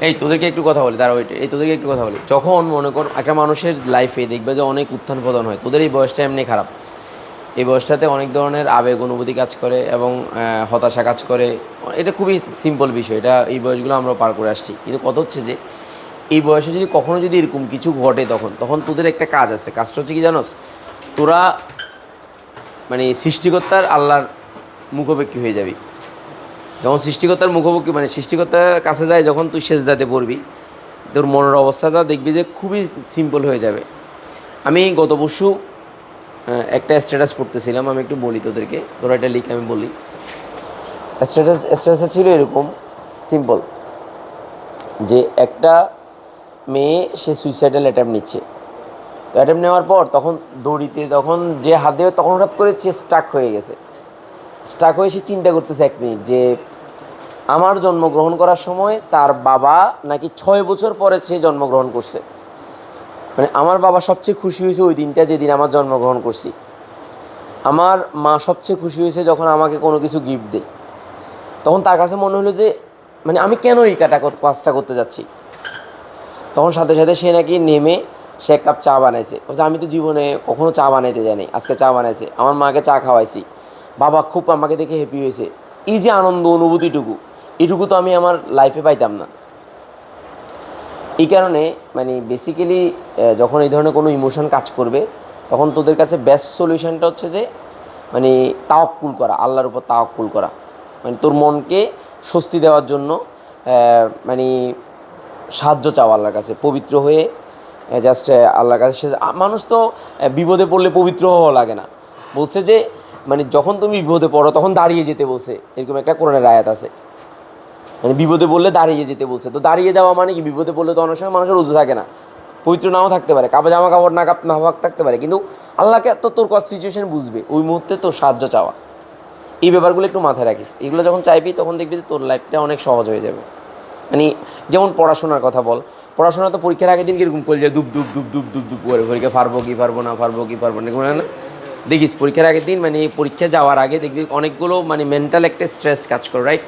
এই তোদেরকে একটু কথা বলি, দাঁড়া ওইটা, এই তোদেরকে একটু কথা বলি। যখন মনে কর একটা মানুষের লাইফে দেখবে যে অনেক উত্থান পতন হয়, তোদের এই বয়সটা এমনি খারাপ, এই বয়সটাতে অনেক ধরনের আবেগ অনুভূতি কাজ করে এবং হতাশা কাজ করে। এটা খুবই সিম্পল বিষয়, এটা এই বয়সগুলো আমরা পার করে আসছি। কিন্তু কত হচ্ছে যে এই বয়সে যদি কখনো যদি এরকম কিছু ঘটে, তখন তোদের একটা কাজ আছে, কাজটা হচ্ছে কি জানোস? তোরা মানে সৃষ্টিকর্তার আল্লাহর মুখোপেক্ষী হয়ে যাবি। যখন সৃষ্টিকর্তার মুখোমুখি মানে সৃষ্টিকর্তার কাছে যায়, যখন তুই সেজদাতে পড়বি, তোর মনের অবস্থাটা দেখবি যে খুবই সিম্পল হয়ে যাবে। আমি গত পরশু একটা স্ট্যাটাস পড়তেছিলাম, আমি একটু বলি তোদেরকে, তোরা এটা লিখ আমি বলি। স্ট্যাটাসটা ছিল এরকম সিম্পল যে একটা মেয়ে সে সুইসাইডাল অ্যাটেম্প নিচ্ছে, তো অ্যাটেম্প নেওয়ার পর তখন দড়িতে তখন যে হাত দেবে তখন হঠাৎ করে সে স্টাক হয়ে গেছে। স্টাক হয়ে সে চিন্তা করতেছে 1 মিনিট যে আমার জন্মগ্রহণ করার সময় তার বাবা নাকি 6 বছর পরে সে জন্মগ্রহণ করছে, মানে আমার বাবা সবচেয়ে খুশি হয়েছে ওই দিনটা যেদিন আমার জন্মগ্রহণ করছি, আমার মা সবচেয়ে খুশি হয়েছে যখন আমাকে কোনো কিছু গিফট দেয়। তখন তার কাছে মনে হলো যে মানে আমি কেন এই কাজটা করতে যাচ্ছি। তখন সাথে সাথে সে নাকি নেমে সে 1 কাপ চা বানাইছে, বলছে আমি তো জীবনে কখনো চা বানাইতে যাইনি, আজকে চা বানাইছে, আমার মাকে চা খাওয়াইছি, বাবা খুব আমাকে দেখে হ্যাপি হয়েছে। এই যে আনন্দ অনুভূতিটুকু, এটুকু তো আমি আমার লাইফে পাইতাম না। এই কারণে মানে বেসিক্যালি যখন এই ধরনের কোনো ইমোশন কাজ করবে, তখন তোদের কাছে বেস্ট সলিউশনটা হচ্ছে যে মানে তাওয়াক্কুল করা, আল্লাহর উপর তাওয়াক্কুল করা, মানে তোর মনকে স্বস্তি দেওয়ার জন্য মানে সাহায্য চাওয়া আল্লাহর কাছে, পবিত্র হয়ে জাস্ট আল্লাহর কাছে মানুষ তো বিপদে পড়লে পবিত্র হওয়া লাগে না, বলছে যে মানে যখন তুমি বিপদে পড়ো তখন দাঁড়িয়ে যেতে বলছে, এরকম একটা কোরআনের আয়াত আছে, মানে বিপদে পড়লে দাঁড়িয়ে যেতে বলছে। তো দাঁড়িয়ে যাওয়া মানে কি, বিপদে পড়লে তো অনেক সময় মানুষের উজু থাকে না, পবিত্র নাও থাকতে পারে, জামা কাপড় না থাকতে পারে, কিন্তু আল্লাহকে তো তোর সিচুয়েশন বুঝবে, ওই মুহূর্তে তোর সাহায্য চাওয়া, এই ব্যাপারগুলো একটু মাথায় রাখিস। এগুলো যখন চাইবি তখন দেখবি যে তোর লাইফটা অনেক সহজ হয়ে যাবে। মানে যেমন পড়াশোনার কথা বল, পড়াশোনা তো পরীক্ষার আগের দিন কীরকম করে যায়, দুপ দুপ দুপ দুপ দুপ দুপ করে পরীক্ষা পারবো কি পারবো না এরকম না, দেখিস পরীক্ষার আগের দিন মানে পরীক্ষা যাওয়ার আগে দেখবি অনেকগুলো মানে মেন্টাল একটা স্ট্রেস কাজ করে, রাইট?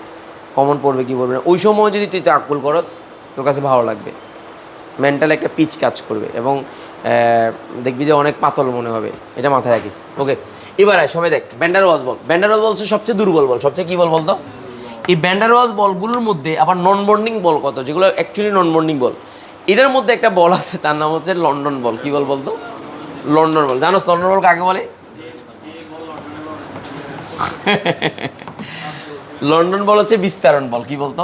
কমন পড়বে কি পড়বে না, ওই সময় যদি তুই তাকুল করস তোর কাছে ভালো লাগবে, মেন্টাল একটা পিচ কাজ করবে এবং দেখবি যে অনেক পাতল মনে হবে, এটা মাথায় রাখিস। ওকে, এবার আয় সবাই দেখ, ব্যান্ডারওয়াজ বল। ব্যান্ডারওয়াজ বল হচ্ছে সবচেয়ে দুর্বল বল, সবচেয়ে কী বল বলতো? এই ব্যান্ডারওয়াজ বলগুলোর মধ্যে আবার নন বন্ডিং বল কত, যেগুলো অ্যাকচুয়ালি নন বন্ডিং বল, এটার মধ্যে একটা বল আছে, তার নাম হচ্ছে লন্ডন বল। কী বল বলতো? লন্ডন বল। জানোস লন্ডন বল কাকে বলে? লন্ডন বল হচ্ছে বিস্তারণ বল। কি বলতো?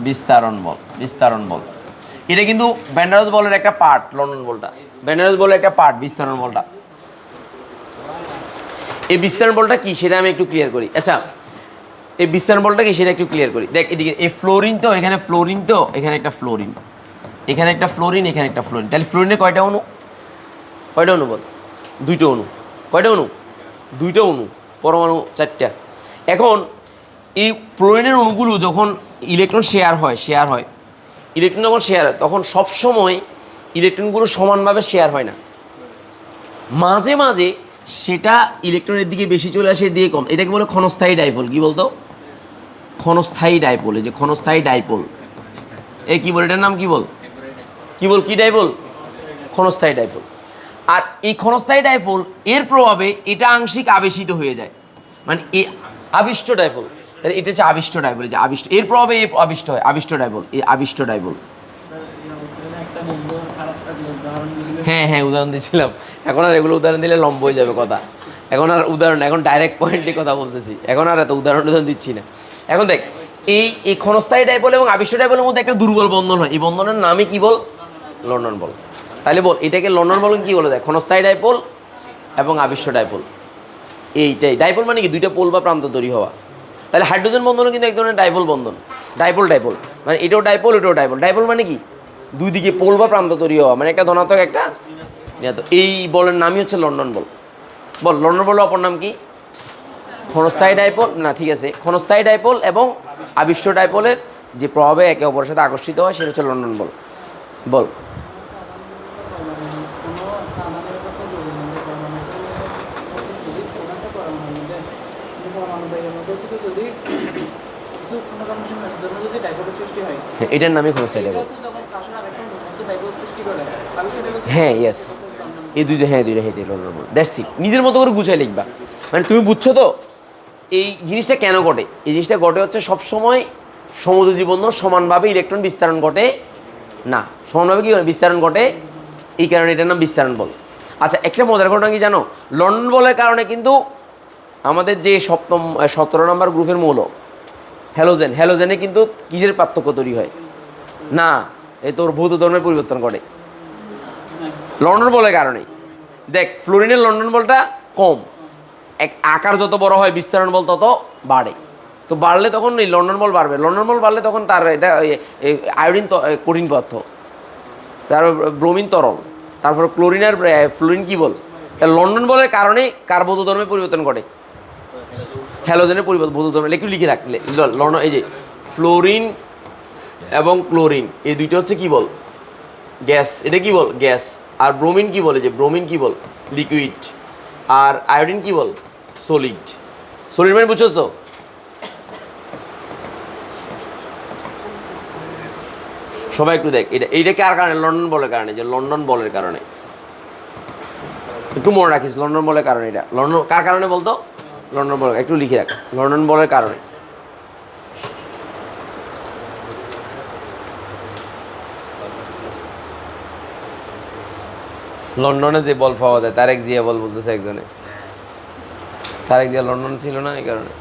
বিস্তারণ বল। বিস্তারণ বল এটা কিন্তু ব্যান্ডারওয়াজ বলের একটা পার্ট, লন্ডন বলটা ব্যান্ডারওয়াজ বলের একটা পার্ট, বিস্তারণ বলটা। এই বিস্তারণ বলটা কি সেটা আমি একটু ক্লিয়ার করি। আচ্ছা, এই বিস্তারণ বলটা কি সেটা একটু ক্লিয়ার করি। দেখ এদিকে, এই ফ্লোরিন তো এখানে, ফ্লোরিন তো এখানে একটা ফ্লোরিন, এখানে একটা ফ্লোরিন, এখানে একটা ফ্লোরিন, তাহলে ফ্লোরিনে কয়টা অণু? কয়টা অণু বল? দুইটা অণু। কয়টা অণু? দুইটা অণু, পরমাণু চারটা। এখন এই ফ্লোরিনের অণুগুলো যখন ইলেকট্রন শেয়ার হয়, ইলেকট্রন যখন শেয়ার হয় তখন সবসময় ইলেকট্রনগুলো সমানভাবে শেয়ার হয় না, মাঝে মাঝে সেটা ইলেকট্রনের দিকে বেশি চলে আসে, দিয়ে কম। এটাকে বলে ক্ষণস্থায়ী ডাইপোল। কি বলতো? ক্ষণস্থায়ী ডাইপোল। এই যে ক্ষণস্থায়ী ডাইপোল, এই কী বল, এটার নাম কী বল? কি ডাইপোল? ক্ষণস্থায়ী ডাইপোল। আর এই ক্ষণস্থায়ী ডাইপোল এর প্রভাবে এটা আংশিক আবেশিত হয়ে যায়, মানে এ আবিষ্ট ডাইপোল। তাহলে এটা হচ্ছে আবিষ্ট ডাইপোল, যে আবিষ্ট, এর প্রভাবে এ আবিষ্ট হয়, আবিষ্ট ডাইপোল, এই আবিষ্ট ডাইপোল। হ্যাঁ হ্যাঁ, উদাহরণ দিয়েছিলাম, এখন আর এগুলো উদাহরণ দিলে লম্ব হয়ে যাবে কথা, এখন আর উদাহরণ, এখন ডাইরেক্ট পয়েন্টে কথা বলতেছি, এখন আর এত উদাহরণ দিচ্ছি না। এখন দেখ, এই ক্ষণস্থায়ী ডাইপোল এবং আবিষ্ট ডাইপোলের মধ্যে একটা দুর্বল বন্ধন হয়, এই বন্ধনের নামই কি বল? লন্ডন বল। তাহলে বল এটাকে লন্ডন বল কি বলে? দেয় ক্ষণস্থায়ী ডাইপোল এবং আবিষ্ট ডাইপোল, এইটাই ডাইপোল মানে কি, দুইটা পোল বা প্রান্ত তৈরি হওয়া। তাহলে হাইড্রোজেন বন্ধনও কিন্তু এক ধরনের ডাইপোল বন্ধন, ডাইপোল মানে এটাও ডাইপোল, এটাও ডাইপোল। ডাইপোল মানে কি, দুই দিকে পোল বা প্রান্ত তৈরি হওয়া, মানে একটা ধনাত্মক একটা ঋণাত্মক। এই বলের নামই হচ্ছে লন্ডন বল। বল লন্ডন বলের অপর নাম কি? ক্ষণস্থায়ী ডাইপোল, না ঠিক আছে, ক্ষণস্থায়ী ডাইপোল এবং আবিষ্ট ডাইপোলের যে প্রভাবে একে অপরের সাথে আকর্ষিত হয় সেটা হচ্ছে লন্ডন বল। বল এটার নামই ক্ষণস্থায়ী ডাইপোল। হ্যাঁ ইয়েস, এই দুইটা, হ্যাঁ দুইটা, হেঁটে লন্ডন বল। That's it. নিজের মতো করে গুছিয়ে লিখবা, মানে তুমি বুঝছো তো এই জিনিসটা কেন ঘটে। এই জিনিসটা ঘটে হচ্ছে সবসময় সমযোজী বন্ধন সমানভাবে ইলেকট্রন বিস্তারণ ঘটে না, সমানভাবে কি বিস্তারণ ঘটে, এই কারণে এটার নাম বিস্তারণ বল। আচ্ছা, একটা মজার ঘটনা কি জানো? লন্ডন বলের কারণে কিন্তু আমাদের যে 17 নম্বর গ্রুপের মৌল হ্যালোজেনে কিন্তু কিসের পার্থক্য তৈরি হয় না, এই তোর ভৌত ধর্মের পরিবর্তন ঘটে লন্ডন বলের কারণে। দেখ ফ্লোরিনের লন্ডন বলটা কম, এক আকার যত বড় হয় বিস্তারণ বল তত বাড়ে, তো বাড়লে তখন এই লন্ডন বল বাড়বে, লন্ডন বল বাড়লে তখন তার এটা আয়োডিন কঠিন পদার্থ, তারপর ব্রোমিন তরল, তারপর ক্লোরিন আর ফ্লোরিন কি বল। তাহলে লন্ডন বলের কারণে কার ভৌত ধর্মের পরিবর্তন ঘটে? হ্যালোজেনের পরিবর্তন, ভৌত ধর্মের। একটু লিখে রাখলে লন্ডন, এই যে ফ্লোরিন এবং ক্লোরিন এই দুইটা হচ্ছে কি বল? গ্যাস। এটা কি বল? গ্যাস। আর ব্রোমিন কি বলে? যে ব্রোমিন কি বল? লিকুইড। আর আয়োডিন কি বল? সলিড। সলিড মানে বুঝছস তো? সবাই একটু দেখ, এইটা কার কারণে? লন্ডন বলের কারণে, যে লন্ডন বলের কারণে। একটু মনে রাখিস লন্ডন বলের কারণে, এটা লন্ডন কার কারণে বলতো? লন্ডন বল, একটু লিখে রাখ, লন্ডন বলের কারণে। লন্ডনে যে বল পাওয়া যায়, তারেক জিয়া বল বলতেছে একজনে, তারেক জিয়া লন্ডন ছিল না, এই কারণে।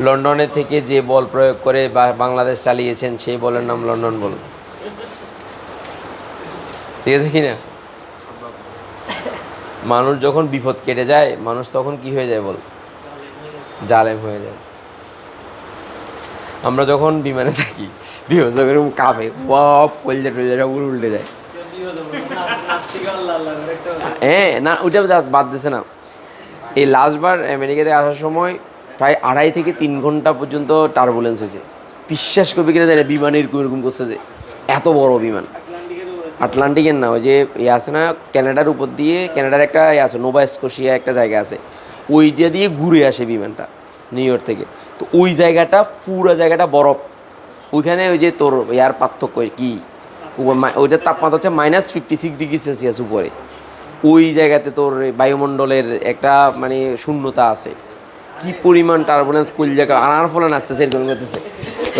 লন্ডনে থেকে যে বল প্রয়োগ করে বাংলাদেশ চালিয়েছেন সেই বলের নাম লন্ডন বল। ঠিক আছে কি না? মানুষ যখন বিপদ কেটে যায় মানুষ তখন কি হয়ে যায় বল? জালেম হয়ে যায়। আমরা যখন বিমানে থাকি বিমান যখন এরকম কাঁপে ওয়াপ কলজা টলজা সব উল্টে যায়। হ্যাঁ না ওইটা বাদ দিছে না। এই লাস্টবার আমেরিকাতে আসার সময় প্রায় 2.5 থেকে 3 ঘন্টা পর্যন্ত টার্বুলেন্স হয়েছে। বিশ্বাস করবে কিনা জানি বিমান এরকম করছে যে এত বড় বিমান। আটলান্টিকের না, ওই যে ইয়ে আছে না ক্যানাডার উপর দিয়ে, ক্যানাডার একটা ইয়ে আছে নোভা স্কোশিয়া একটা জায়গা আছে, ওইটা দিয়ে ঘুরে আসে বিমানটা নিউ ইয়র্ক থেকে। তো ওই জায়গাটা পুরো জায়গাটা বরফ। ওইখানে ওই যে তোর ইয়ার পার্থক্য কি, ওইটার তাপমাত্রা হচ্ছে -56 ডিগ্রি সেলসিয়াস উপরে। ওই জায়গাতে তোর বায়ুমণ্ডলের একটা মানে শূন্যতা আছে। কি পরিমাণ টার্বুলেন্স কুল জায়গা আনার ফলে নাচতেছে, এরকম করতেছে,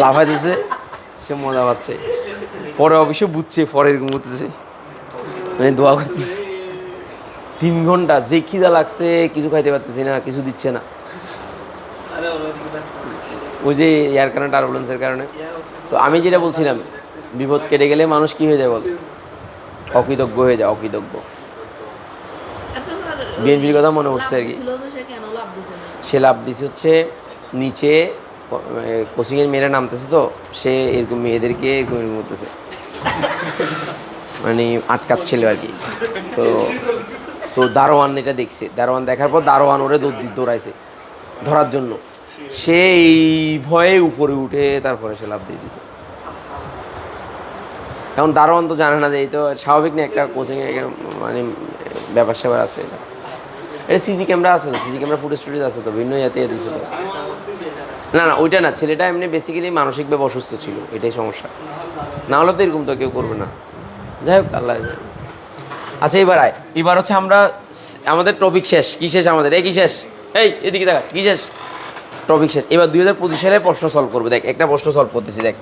লাফাইতেছে, সে মজা পাচ্ছে। পরে অবশ্য বুঝছে, পরে এরকম করতেছে মানে দোয়া করতেছে। 3 ঘন্টা যে খিদা লাগছে, কিছু খাইতে পারতেছি না, কিছু দিচ্ছে না, ওই যে ইয়ার কারণে, টার্বুলেন্সের কারণে। তো আমি যেটা বলছিলাম, বিপদ কেটে গেলে মানুষ কি হয়ে যায় বল? অকৃতজ্ঞ হয়ে যায়, অকৃতজ্ঞ। বিএনপির কথা মনে হচ্ছে আর কি। সে লাভ দিছে হচ্ছে নিচে কোচিংয়ের মেয়েরা নামতেছে, তো সে এরকম মেয়েদেরকে এরকম করতেছে, মানে আটকাচ্ছিল আর কি। তো তো দারোয়ান এটা দেখছে, দারোয়ান দেখার পর দারোয়ান ওরে দৌড়াইছে ধরার জন্য। সে এই ভয়ে উপরে উঠে তারপরে সে লাভ দিয়ে দিছে। এখন দারোয়ান তো জানে না যে এই তো স্বাভাবিক না, একটা কোচিংয়ে মানে ব্যাপার স্যাপার আছে। এটা সিসি ক্যামেরা আছে, সিসি ক্যামেরা ফুটেজ টুটেজ আছে, তো বিভিন্ন ইয়াতে দিছে তো। না না ওইটা না, ছেলেটা এমনি বেসিক্যালি মানসিকভাবে অসুস্থ ছিল, এটাই সমস্যা। না হলে তো এরকম তো কেউ করবে না। যাই হোক, আল্লাহ। আচ্ছা এবার আয়, এবার হচ্ছে আমরা আমাদের টপিক শেষ। কি শেষ আমাদের? এই কি শেষ? এই এদিকে দেখা, কি শেষ? টপিক শেষ। এবার 2025 সালে প্রশ্ন সলভ করবো। দেখ একটা প্রশ্ন সলভ করতেছি, দেখ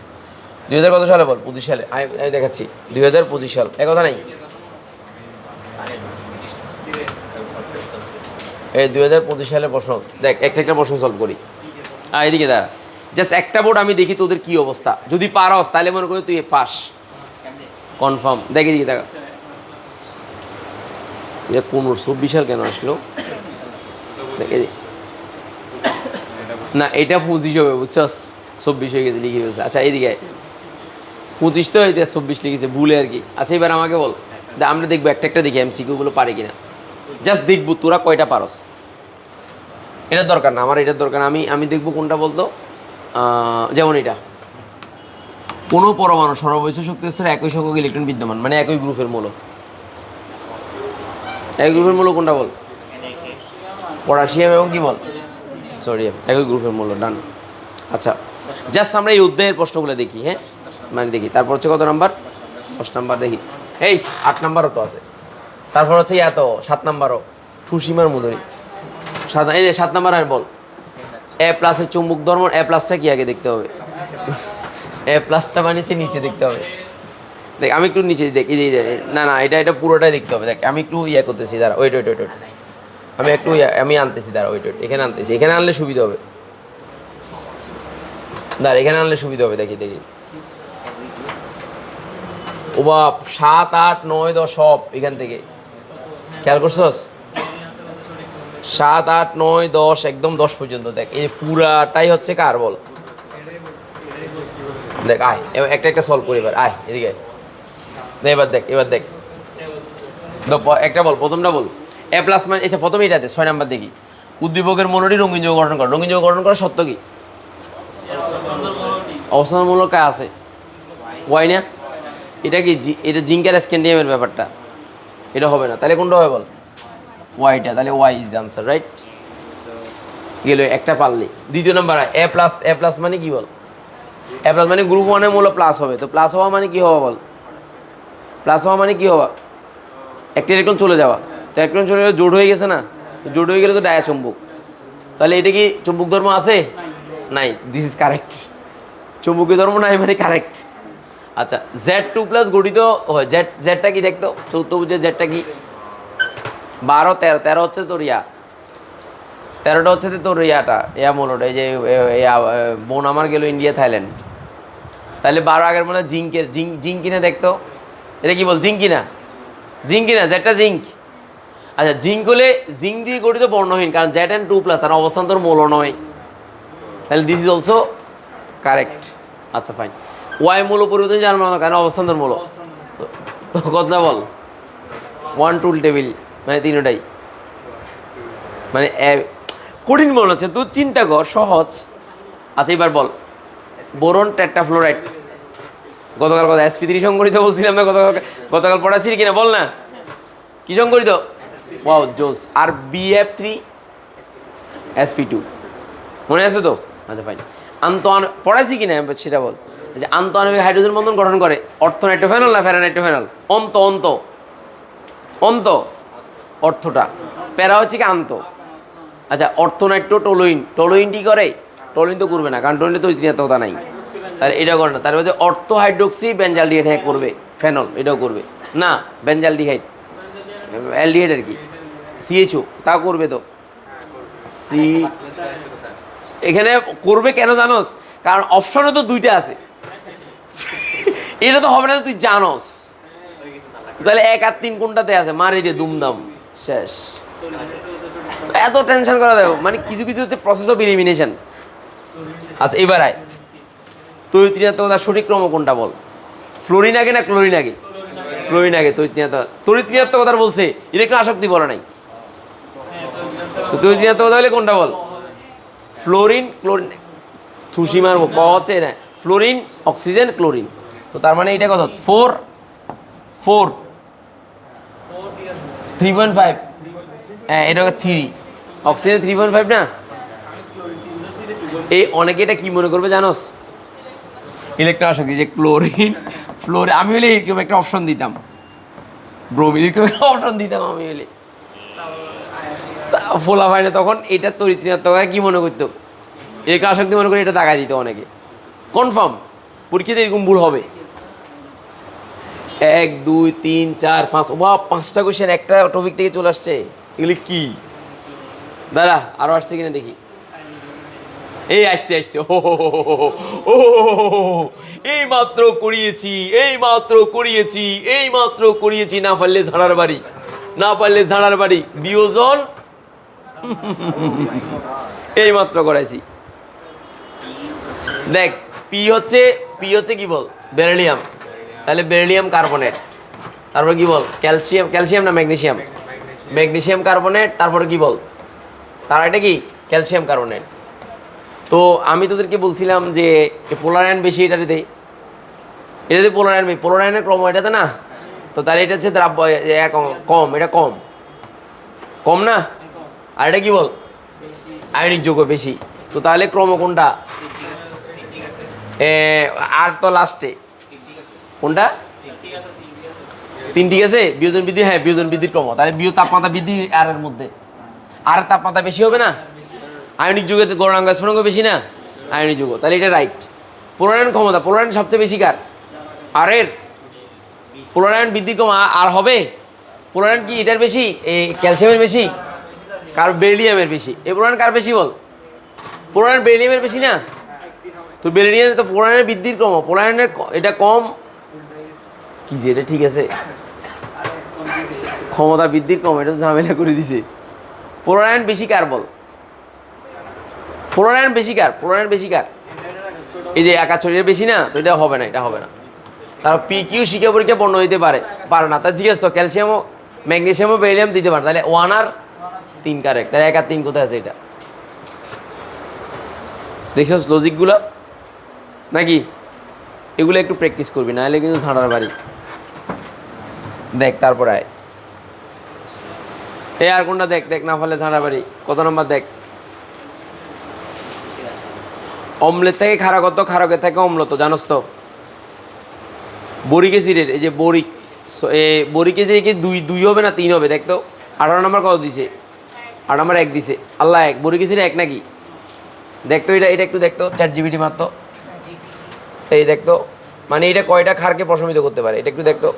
2000 কত সালে বল? 25 সালে। আমি দেখাচ্ছি 2025 সাল, এ কথা নাই। এই 2025 সালের প্রশ্ন দেখ, একটা প্রশ্ন সলভ করি। এদিকে দাঁড়া, জাস্ট একটা বোর্ড আমি দেখি তোদের কি অবস্থা। যদি পারস তাহলে মনে করি তুই পাস কনফার্ম। দেখ এদিকে দেখা, এটা 24 সাল কেন আসলো? না এটা 25 হবে, বুঝছস? 24 হয়ে গেছে, লিখে ফেলছে। আচ্ছা এইদিকে 25 তো, এটা 24 লিখেছে ভুলে আর কি। আচ্ছা এবার আমাকে বল, আমরা দেখবো একটা দেখি এমসিকিউগুলো পারে কিনা, জাস্ট দেখবো তোরা কয়টা পারস। এটার দরকার না আমার, এটার দরকার না। আমি দেখবো কোনটা বলতো। যেমন এটা, কোনো পরমাণু সর্ববৈশ্য শক্তি স্তরে একই সংখ্যক ইলেকট্রন বিদ্যমান, মানে একই গ্রুপের মূল। একই গ্রুপের মূল কোনটা বল? পটাশিয়াম এবং কি বল? সোডিয়াম, একই গ্রুপের মূল। ডান। আচ্ছা জাস্ট আমরা এই অধ্যায়ের প্রশ্নগুলো দেখি, হ্যাঁ মানে দেখি। তারপর হচ্ছে কত নাম্বার? 5 নাম্বার দেখি। এই 8 নাম্বারও তো আছে। তারপর হচ্ছে এত 7 নাম্বারও, ঠুসিমার মধুরী। এই যে 7 নাম্বার আর বল। এ প্লাসের চুম্বক ধর্ম, এ প্লাসটা কি আগে দেখতে হবে? এ প্লাসটা মানে নিচে দেখতে হবে। দেখ আমি একটু নিচে দেখি, না না এটা পুরোটাই দেখতে হবে। দেখ আমি একটু করতেছি, দাঁড়া, ওয়েট আমি একটু আমি আনতেছি, দাঁড়া, ওয়েট এখানে আনতেছি। এখানে আনলে সুবিধা হবে, দাঁড়া এখানে আনলে সুবিধা হবে। দেখি ও বাপ, 7, 8, 9, 10 সব এখান থেকে খেয়াল করছস? 7, 8, 9, 10 একদম 10 পর্যন্ত। দেখ এই পুরাটাই হচ্ছে কার বল? দেখ আয় একটা সলভ করি এবার। আয় এদিকে, এবার দেখ একটা বল, প্রথমটা বল। এ প্লাস মানে, আচ্ছা প্রথমে এটাতে 6 নাম্বার দেখি। উদ্দীপকের মনোটি রঙিন যৌগ গঠন করে। রঙিন যৌগ গঠন করার সত্য কি? অবস্থানমূলক কাজ আছে ওয়াই না? এটা কি এটা জিঙ্ক আর স্ক্যান্ডিয়ামের ব্যাপারটা, এটা হবে না। তাহলে কোনটা হবে বল? ওয়াইটা। তাহলে ওয়াই ইজ আনসার, রাইট? গেল একটা পারলি। দ্বিতীয় নাম্বার, এ প্লাস মানে কি বল? এ প্লাস মানে গ্রুপ 1 এর মূল্য প্লাস হবে। তো প্লাস হওয়া মানে কি হওয়া বল? প্লাস হওয়া মানে কি হওয়া? একটা ইলেকট্রন চলে যাওয়া। তো ইলেকট্রন চলে গেলে জোড় হয়ে গেছে না? জোড় হয়ে গেলে তো ডায়া চুম্বক। তাহলে এটা কি চুম্বক ধর্ম আছে? নাই। This is correct. চুম্বকীয় ধর্ম নাই মানে কারেক্ট। আচ্ছা Z2 প্লাস গঠিত হয়। জেডটা কি দেখতো? চতুর্ভুজের জেডটা কি? 12, 13। 13 হচ্ছে তোর 13টা হচ্ছে তোর মূলটা। এই যে বোন আমার গেল ইন্ডিয়া, থাইল্যান্ড। তাহলে 12 আগের মনে জিঙ্কের জিঙ্ক কিনা দেখতো। এটা কি বল? জিঙ্ক কিনা? জিঙ্ক না, জেডটা জিঙ্ক। আচ্ছা জিঙ্ক হলে জিঙ্ক দিয়ে গঠিত বর্ণহীন, কারণ জেড অ্যান্ড 2+ তার অবস্থান্তর মৌল নয়, তাহলে দিস ইজ অলসো কারেক্ট। আচ্ছা ফাইন। ওয়াই মূল পরিবর্তন জানবো না, কারণ অবস্থান্তর মূল। তো কথা বল 1 টুল টেবিল মানে তিনটাই মানে কঠিন মনে হচ্ছে, তুই চিন্তা কর সহজ। আচ্ছা এবার বল বোরন টেট্রাফ্লোরাইড গতকাল কথা sp3 সংগঠিত বলছিলাম না, গতকাল পড়াচ্ছি কিনা বল না, কি সংগঠিত? ওয়াও জোস। আর BF3 sp2 মনে আছে তো? আচ্ছা ফাইন। পড়াইছি কিনা সেটা বল। যে আন্তঃআণবিক হাইড্রোজেন বন্ধন গঠন করে অর্থনাইট্রোফেনল না প্যারানাইট্রোফেনল? অন্ত অর্থটা, প্যারা হচ্ছে কি আন্ত। আচ্ছা অর্থনাইট্রো টোলুইন কি করে? টোলুইন তো করবে না, কারণ টোলুইন তো ঐতিহ্যতা নাই, তাহলে এটাও করে না। তার মধ্যে অর্থ হাইড্রোক্সি বেঞ্জালডিহাইড হ্যাঁ করবে, ফেনল এটাও করবে না, বেঞ্জালডিহাইড অ্যালডিহাইড আর কি, CHO তাও করবে তো। সি এখানে করবে কেন জানোস? কারণ অপশনও তো দুইটা আছে, এটা তো হবে না তুই জানোস। তাহলে 1 আর 3 কোনটাতে আছে? মারি দিয়ে দুমদাম শেষ। এত টেনশন করা দেবো মানে কিছু কিছু হচ্ছে প্রসেস অফ এলিমিনেশন। আচ্ছা এবার আয় তরিৎক্রিয়াত্মকতার সঠিক ক্রম কোনটা বল? ফ্লোরিন আগে না ক্লোরিন আগে? ক্লোরিন আগে। তরিৎক্রিয়াত্মকতার বলছে, ইলেকট্রন আসক্তি বলে নাই। তো তরিৎক্রিয়াত্মকতা হলে কোনটা বল? ক্লোরিন ছুসি মারবো ক হচ্ছে না, ফ্লোরিন অক্সিজেন ক্লোরিন। তো তার মানে এটা কত? 3.5। হ্যাঁ এটা 3, অক্সিজেন 3.5 না। এই অনেকে এটা কি মনে করবে জানোস? ইলেকট্রন আসক্তি, যে ক্লোরিন আমি হলে এরকম একটা অপশন দিতাম, ব্রোমিন এরকম একটা অপশন দিতাম আমি হলে। ফোলা হয় না তখন এটা তরিৎক্রিয়াত্মকতা কি মনে করতো? ইলেকট্রন আসক্তি মনে করে এটা তাকায় দিত অনেকে। কনফার্ম পরীক্ষাতে এরকম ভুল হবে। 1 2 3 4 5 বা 5টা কোশ্চেন একটা টপিক থেকে চলে আসছে। এগুলি কি দাঁড়া আরো আসছে কিনা দেখি। এই আসছে এই মাত্র করিয়েছি না পারলে ঝাড়ার বাড়ি বিয়োজন এই মাত্র করাইছি। দেখ পি হচ্ছে কি বল? বেরিলিয়াম, তাহলে বেরিলিয়াম কার্বনেট। তারপর কি বল? ক্যালসিয়াম না ম্যাগনেসিয়াম কার্বনেট। তারপরে কি বল? তার এটা কি ক্যালসিয়াম কার্বনেট। তো আমি তোদেরকে বলছিলাম যে পোলার আয়ন বেশি এটাতে পোলার আয়নের ক্রম এটাতে না, তো তাহলে এটা হচ্ছে দ্রাব্য কম, এটা কম না। আর এটা কি বল? আয়নিক যৌগ বেশি। তো তাহলে ক্রম কোনটা? আর তো লাস্টে কোনটা? 3 ঠিক আছে। বিয়োজন বৃদ্ধি, হ্যাঁ বিয়োজন বৃদ্ধির ক্রম। তাহলে তাপমাত্রা বৃদ্ধি আর এর মধ্যে আর তাপমাত্রা বেশি হবে না। আয়নিক যুগে গলনাঙ্ক স্ফুটনাঙ্ক বেশি না আয়নিক যুগ, তাহলে এটা রাইট। পোলারায়ন ক্ষমতা, পোলারায়ন সবচেয়ে বেশি কার? আর এর পোলারায়ন বৃদ্ধির ক্রম আর হবে। পোলারায়ন কি এটার বেশি? এই ক্যালসিয়ামের বেশি, কার? বেরিলিয়ামের বেশি। এই পোলারায়ন কার বেশি বল? পোলারায়ন বেরিলিয়ামের বেশি না। তো বেরিলিয়াম তো পোলারায়নের বৃদ্ধির ক্রম, পোলারায়নের এটা কম কি যে এটা ঠিক আছে। ক্ষমতা বৃদ্ধির ক্রম, এটা তো ঝামেলা করে দিছে। পোলারায়ন বেশি কার বল? পোলারায়ন বেশি কার? এই যে একাছড়ির বেশি না, তো এটা হবে না। তারপর PQ শিক্ষা পরীক্ষা বর্ণ হইতে পারে না। তা জিজ্ঞেস তো ক্যালসিয়ামও ম্যাগনেসিয়ামও বেরিলিয়াম দিতে পারে, তাহলে 1 আর 3 কারেক্ট। তাহলে 1 আর 3 কোথায় আছে? এটা দেখছিস লজিকগুলো নাকি? এগুলো একটু প্র্যাকটিস করবি, না হলে কিন্তু ঝাড়ার বাড়ি। দেখ তারপরে আয় আর কোনটা দেখ না পারলে ঝাড়ার বাড়ি। কত নম্বর দেখ? অম্লের থেকে ক্ষারকত্ব, ক্ষারকের থেকে অম্লত্ব, জানোস তো? বরিক অ্যাসিডের এই যে বরিক অ্যাসিড কি 2 হবে না 3 হবে? দেখ তো 18 নম্বর কত দিছে? 8 নম্বর 1 দিছে। আল্লাহ 1 বরিক অ্যাসিড 1 নাকি? দেখতো এটা একটু দেখতো, ChatGPT মারতো। এই দেখতো মানে এটা কয়টা ক্ষারকে প্রশমিত করতে পারে? এটা একটু দেখতো।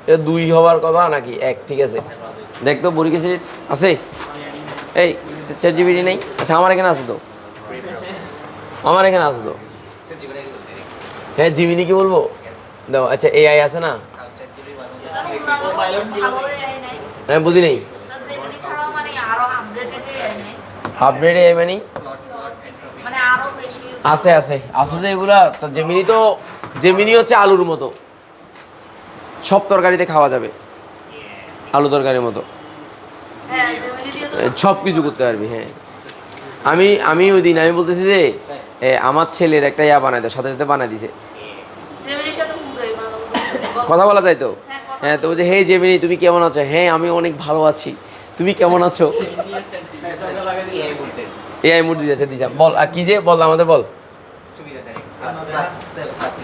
এটা 2 হওয়ার কথা নাকি 1? ঠিক আছে দেখতো বরিক অ্যাসিড আছে। এই ChatGPT নেই? আচ্ছা আমার এখানে আছে তো, হ্যাঁ জিমিনি কি বলবো দাও। আচ্ছা AI আছে না? আমি বুঝি নেই আপডেট এআই মানে আছে আছে আছে যে এগুলা তো জেমিনি হচ্ছে আলুর মতো, সব তরকারিতে খাওয়া যাবে, আলু তরকারির মতো সব কিছু করতে পারবি। হ্যাঁ আমি ওই দিন আমি বলতেছি যে আমার ছেলের একটা ইয়া বানাই দাও, সাথে সাথে বানাই দিছে। কথা বলা যায় তো? হ্যাঁ তো বলছে হে জেমিনি তুমি কেমন আছো? হ্যাঁ আমি অনেক ভালো আছি, তুমি কেমন আছো? এআই মুড দিয়েছে দিলাম, বল আর কি যে বল আমাদের বল,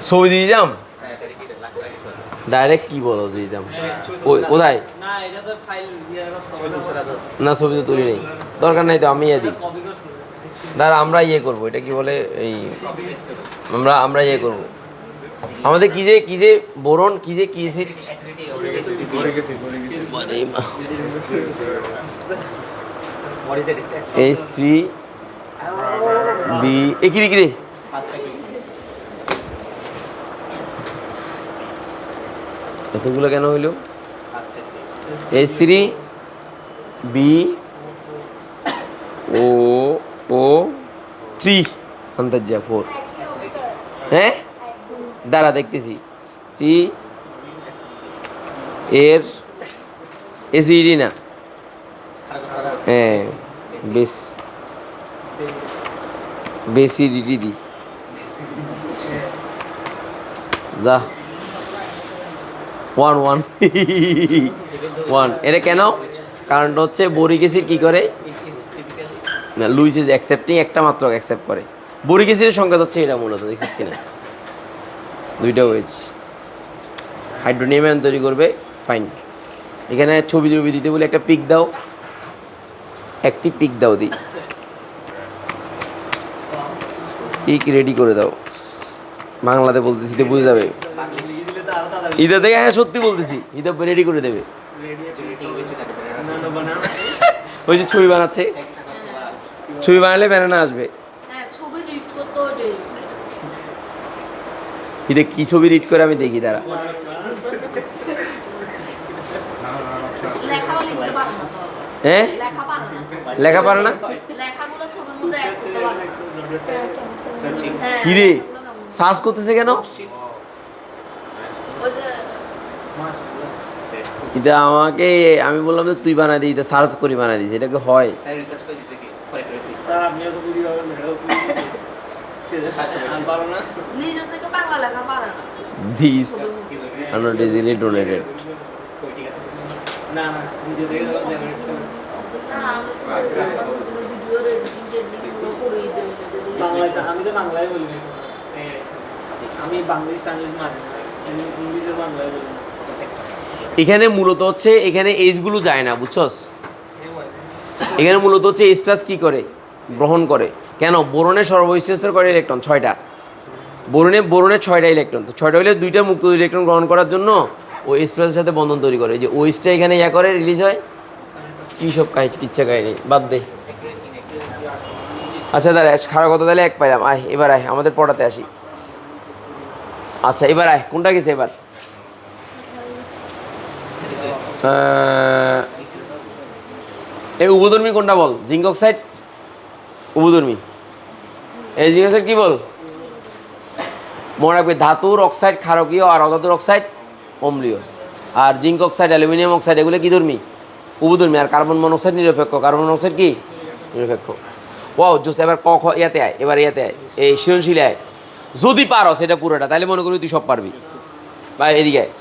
ছবি দিয়ে যাম ডাইরেক্ট কি বলো দিয়ে দাম কোথায়? না ছবি তো তুলি নেই, দরকার নাই তো আমি ইয়ে দিই দাঁড়া আমরা ইয়ে করবো, এটা কি বলে এই আমরা ইয়ে করবো আমাদের কি যে বোরন কি যে কি অ্যাসিড H3B এ কি রে এতগুলো কেন হইল? H3BO3 আন্তর্জা 4 হ্যাঁ দাঁড়া দেখতেছি সি এর এসিডি না হ্যাঁ বেসিডিটি দি যা 1 এটা কেন? কারণটা হচ্ছে বোরিক অ্যাসিড কি করে না লুইস ইজ অ্যাকসেপ্টিং একটা মাত্র অ্যাকসেপ্ট করে, বোরিক অ্যাসিডের সংকেত হচ্ছে এটা মূলত দেখছিস কিনা দুইটা ওয়েজ হাইড্রোনিয়াম আয়ন তৈরি করবে ফাইন। এখানে ছবি দিতে বলে একটা পিক দাও, একটি পিক দাও দিই পিক রেডি করে দাও, বাংলাতে বলতেছি তো বুঝে যাবে ঈদের থেকে। হ্যাঁ সত্যি বলতেছি ঈদের রেডি করে দেবে, ওই যে ছবি বানাচ্ছে, ছবি বানালে ব্যানানা আসবে। ঈদে কি ছবি রিড করে আমি দেখি তারা হ্যাঁ লেখা পারে না কি রে সার্চ করতেছে কেন? এটা আমাকে আমি বললাম যে তুই বানাই দিই, এটা সার্চ করি বানাই দিস, এটা কি হয়? These are not easily donated. আমি তো বাংলায় বলি, আমি বাংলাদেশ মানি ইংলিশে বাংলায় বলি। এখানে মূলত হচ্ছে এখানে এইচগুলো যায় না বুঝছস, এখানে মূলত হচ্ছে এইচ প্লাস কী করে গ্রহণ করে। কেন? বোরনের সর্ববিশিষ্ট করে ইলেকট্রন 6টা, বোরনের 6টা ইলেকট্রন, তো 6টা হলে 2টা মুক্ত ইলেকট্রন গ্রহণ করার জন্য ও এইচ প্লাসের সাথে বন্ধন তৈরি করে, যে ওইচটা এখানে ইয়া করে রিলিজ হয়। কী সব কিচ্ছা কাহিনি বাদ দে। আচ্ছা দাঁড়া খারাপ কথা তাহলে এক পাইলাম, আয় এবার আয় আমাদের পড়াতে আসি। আচ্ছা এবার আয় কোনটা গেছে এবার? এই উভধর্মী কোনটা বল? Zinc oxide উভধর্মী। এই জিঙ্ক অক্সাইড কি বল? মনে রাখবে ধাতুর অক্সাইড ক্ষারকীয় আর অধাতুর অক্সাইড অম্লীয়, আর জিঙ্ক অক্সাইড অ্যালুমিনিয়াম অক্সাইড এগুলো কি ধর্মী? উভধর্মী। আর কার্বন মনোক্সাইড নিরপেক্ষ, কার্বন মনোক্সাইড কি নিরপেক্ষ। ওয়াও জোস। এবার ক খ ইয়াতে আয়, এবার ইয়াতে আয়, এই সৃজনশীল আয়। যদি পারো সেটা পুরোটা তাহলে মনে করি তুই সব পারবি। ভাই এদিকে আয়।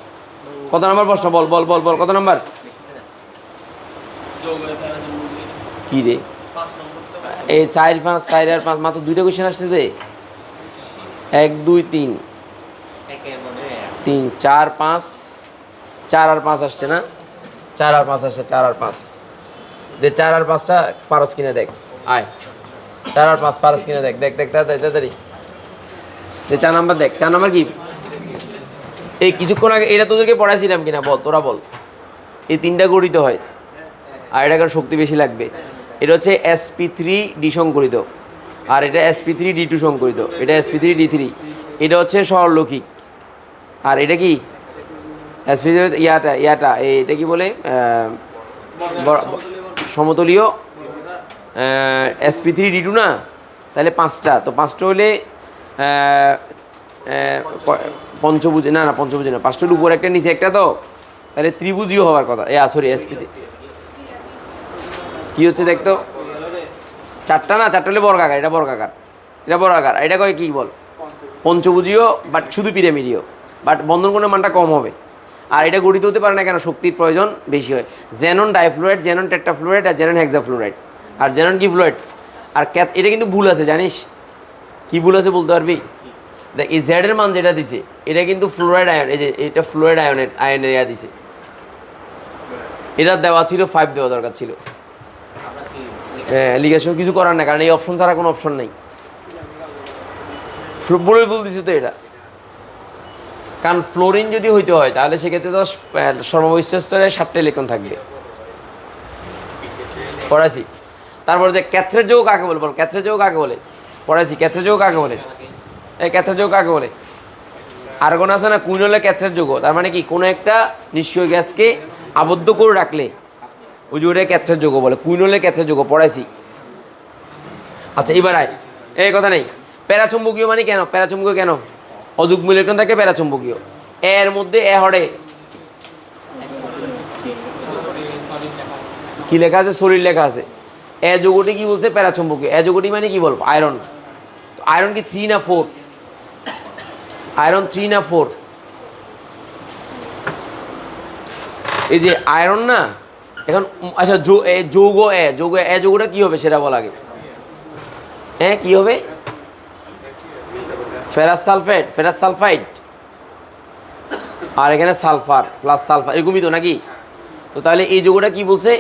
কত নম্বর প্রশ্ন বল বল বল বল কত নম্বর? কি রে এই 4 5 4 আর 5 মাত্র 2টা কোশ্চেন আসছে যে 1 2 3 3 4 5 4 আর 5 আসছে না? 4 আর 5 আসছে, 4 আর 5 দে 4 আর 5টা পারস কিনা দেখ। আয় 4 আর 5 পারস কিনা দেখ দেখ দেখ তাড়াতাড়ি দে। 4 নাম্বার দেখ, 4 নাম্বার কি? এই কিছুক্ষণ আগে এটা তোদেরকে পড়াইছিলাম কিনা বল, তোরা বল। এই 3টা গঠিত হয় আর এটাকার শক্তি বেশি লাগবে। এটা হচ্ছে sp3d সংকরিত, আর এটা sp3d2 সংকরিত, এটা sp3d3, এটা হচ্ছে সরলৌকিক, আর এটা কি এসপি ইয়াটা এটা কি বলে সমতলীয় sp3d2 না, তাহলে 5টা, তো 5টা হলে পঞ্চভুজ না, পঞ্চভুজ না, 5টার উপর একটা নিচে একটা, তো তাহলে ত্রিভুজীয় হওয়ার কথা। সরি sp3 কি হচ্ছে দেখতো, 4টা না, 4টা হলে বর্গাকার, এটা বর্গাকার, এটা বর্গাকার, এটা কয় কি বল পঞ্চভুজীয়, বাট শুধু পিরামিডীয়, বাট বন্ধনকোণের মানটা কম হবে। আর এটা গঠিত হতে পারে না কেন, শক্তির প্রয়োজন বেশি হয়। জেনন ডাইফ্লুরাইড, জেনন টেট্রাফ্লুরাইড, আর জেনন হেক্সাফ্লুরাইড। আর জেনন কি ফ্লুরাইড, আর এটা কিন্তু ভুল আছে জানিস, কি ভুল আছে বলতে পারবি? দেখ এই জেডের মান যেটা দিছে এটা কিন্তু ফ্লুরাইড আয়ন, এই যে এটা ফ্লুরাইড আয়নের ইয়া দিছে, এটা দেওয়া ছিল 5 দেওয়া দরকার ছিল। হ্যাঁ, লিখেছো, কিছু করার না, কারণ এই অপশন ছাড়া কোনো অপশন নেই। ভুল দিছে তো এটা, কারণ ফ্লোরিন যদি হইতে হয় তাহলে সেক্ষেত্রে তো সর্ববিশ্ব স্তরে 7টা ইলেকট্রন থাকবে, পড়াইছি। তারপরে যে ক্যাথরেট যৌগ কাকে বলে, বল ক্যাথরেট যৌগ কাকে বলে, পড়াইছি। ক্যাথরেট যৌগ কাকে বলে, এই ক্যাথরেট যৌগ কাকে বলে? আর্গন আছে না, কুইন হলে ক্যাথরেট যৌগ, তার মানে কি কোনো একটা নিষ্ক্রিয় গ্যাসকে আবদ্ধ করে রাখলে ওই যে ওটাই ক্যাথরেট যৌগ বলে, কুইন হলে ক্যাথরেট যৌগ, পড়াইছি। আচ্ছা এবার আয়, এই কথা নেই। প্যারাচুম্বকীয় মানে কেন, প্যারাচুম্বকীয় কেন? অযুগ্ম ইলেকট্রন থাকে প্যারাচুম্বকীয়, এর মধ্যে এ হরে কি লেখা আছে, শরীর লেখা আছে। এ যৌগটি কি বলছে, প্যারাচুম্বকীয়। এ যৌগটি মানে কি বলবো, আয়রন। তো আয়রন কি 3 না 4? আয়রন 3 না 4? এই যে আয়রন না, এখন আচ্ছা যৌগ যৌগটা কি হবে সেটা বল আগে। হ্যাঁ কি হবে, ফেরাস সালফাইড, আর এখানে সালফার প্লাস সালফার, এরকমই তো নাকি? তো তাহলে এই যৌগটা কি বলছে,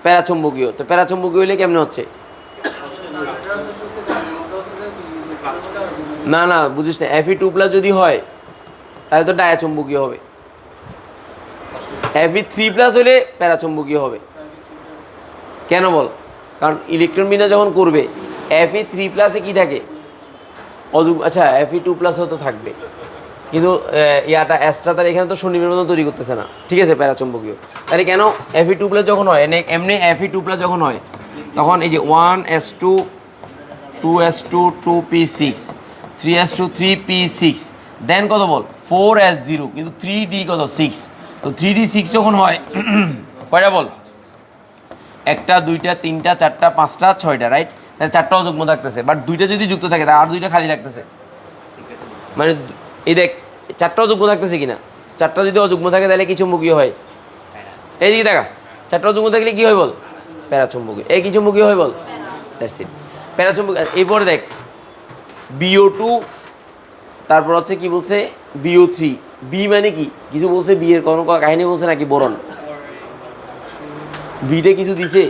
প্যারাচুম্বকীয়। তো প্যারাচুম্বকীয় হলে কেমনে হচ্ছে? না না, বুঝিস না, Fe2+ যদি হয় তাহলে তো ডায়াচুম্বকীয় হবে, Fe3+ হলে প্যারাচুম্বকীয় হবে। কেন বল, কারণ ইলেকট্রন বিন্যাস যখন করবে Fe3+ কি থাকে, আচ্ছা Fe2+ তো থাকবে, কিন্তু ইয়াটা অ্যাসটা তার এখানে তো শূন্যের মতো তৈরি করতেছে না, ঠিক আছে, প্যারাচুম্বকীয়। তাহলে কেন Fe2+ যখন হয়, এমনি Fe2+ যখন হয় তখন এই যে 1s2 2s2 2p6 3s2 3p6 দেন কত বল 4s0, কিন্তু 3d কত 6, তো 3d 6 যখন হয় কয়টা বল, 1টা 2টা 3টা 4টা 5টা 6টা, রাইট? তাহলে 4টা অযুগ্ম থাকতেছে, বাট 2টা যদি যুক্ত থাকে তার আর 2টা খালি থাকতেছে, মানে এই দেখ 4টা অযুগ্ম থাকতেছে কিনা, 4টা যদি অযুগ্ম থাকে তাহলে কি চুম্বকীয় হয়, এইদিকে দেখা, 4টা অযুগ্ম থাকলে কি হয় বল, প্যারাচুম্বকীয়। এই কি চুম্বকীয় হয় বল, দ্যাটস ইট, প্যারাচুম্বকীয়। এরপরে দেখ BO2, তারপর হচ্ছে কি বলছে BO3, বি মানে কি কিছু বলছে, বি এর কোনো কাহিনী বলছে নাকি, বোরন, বিটা কিছু দিছে,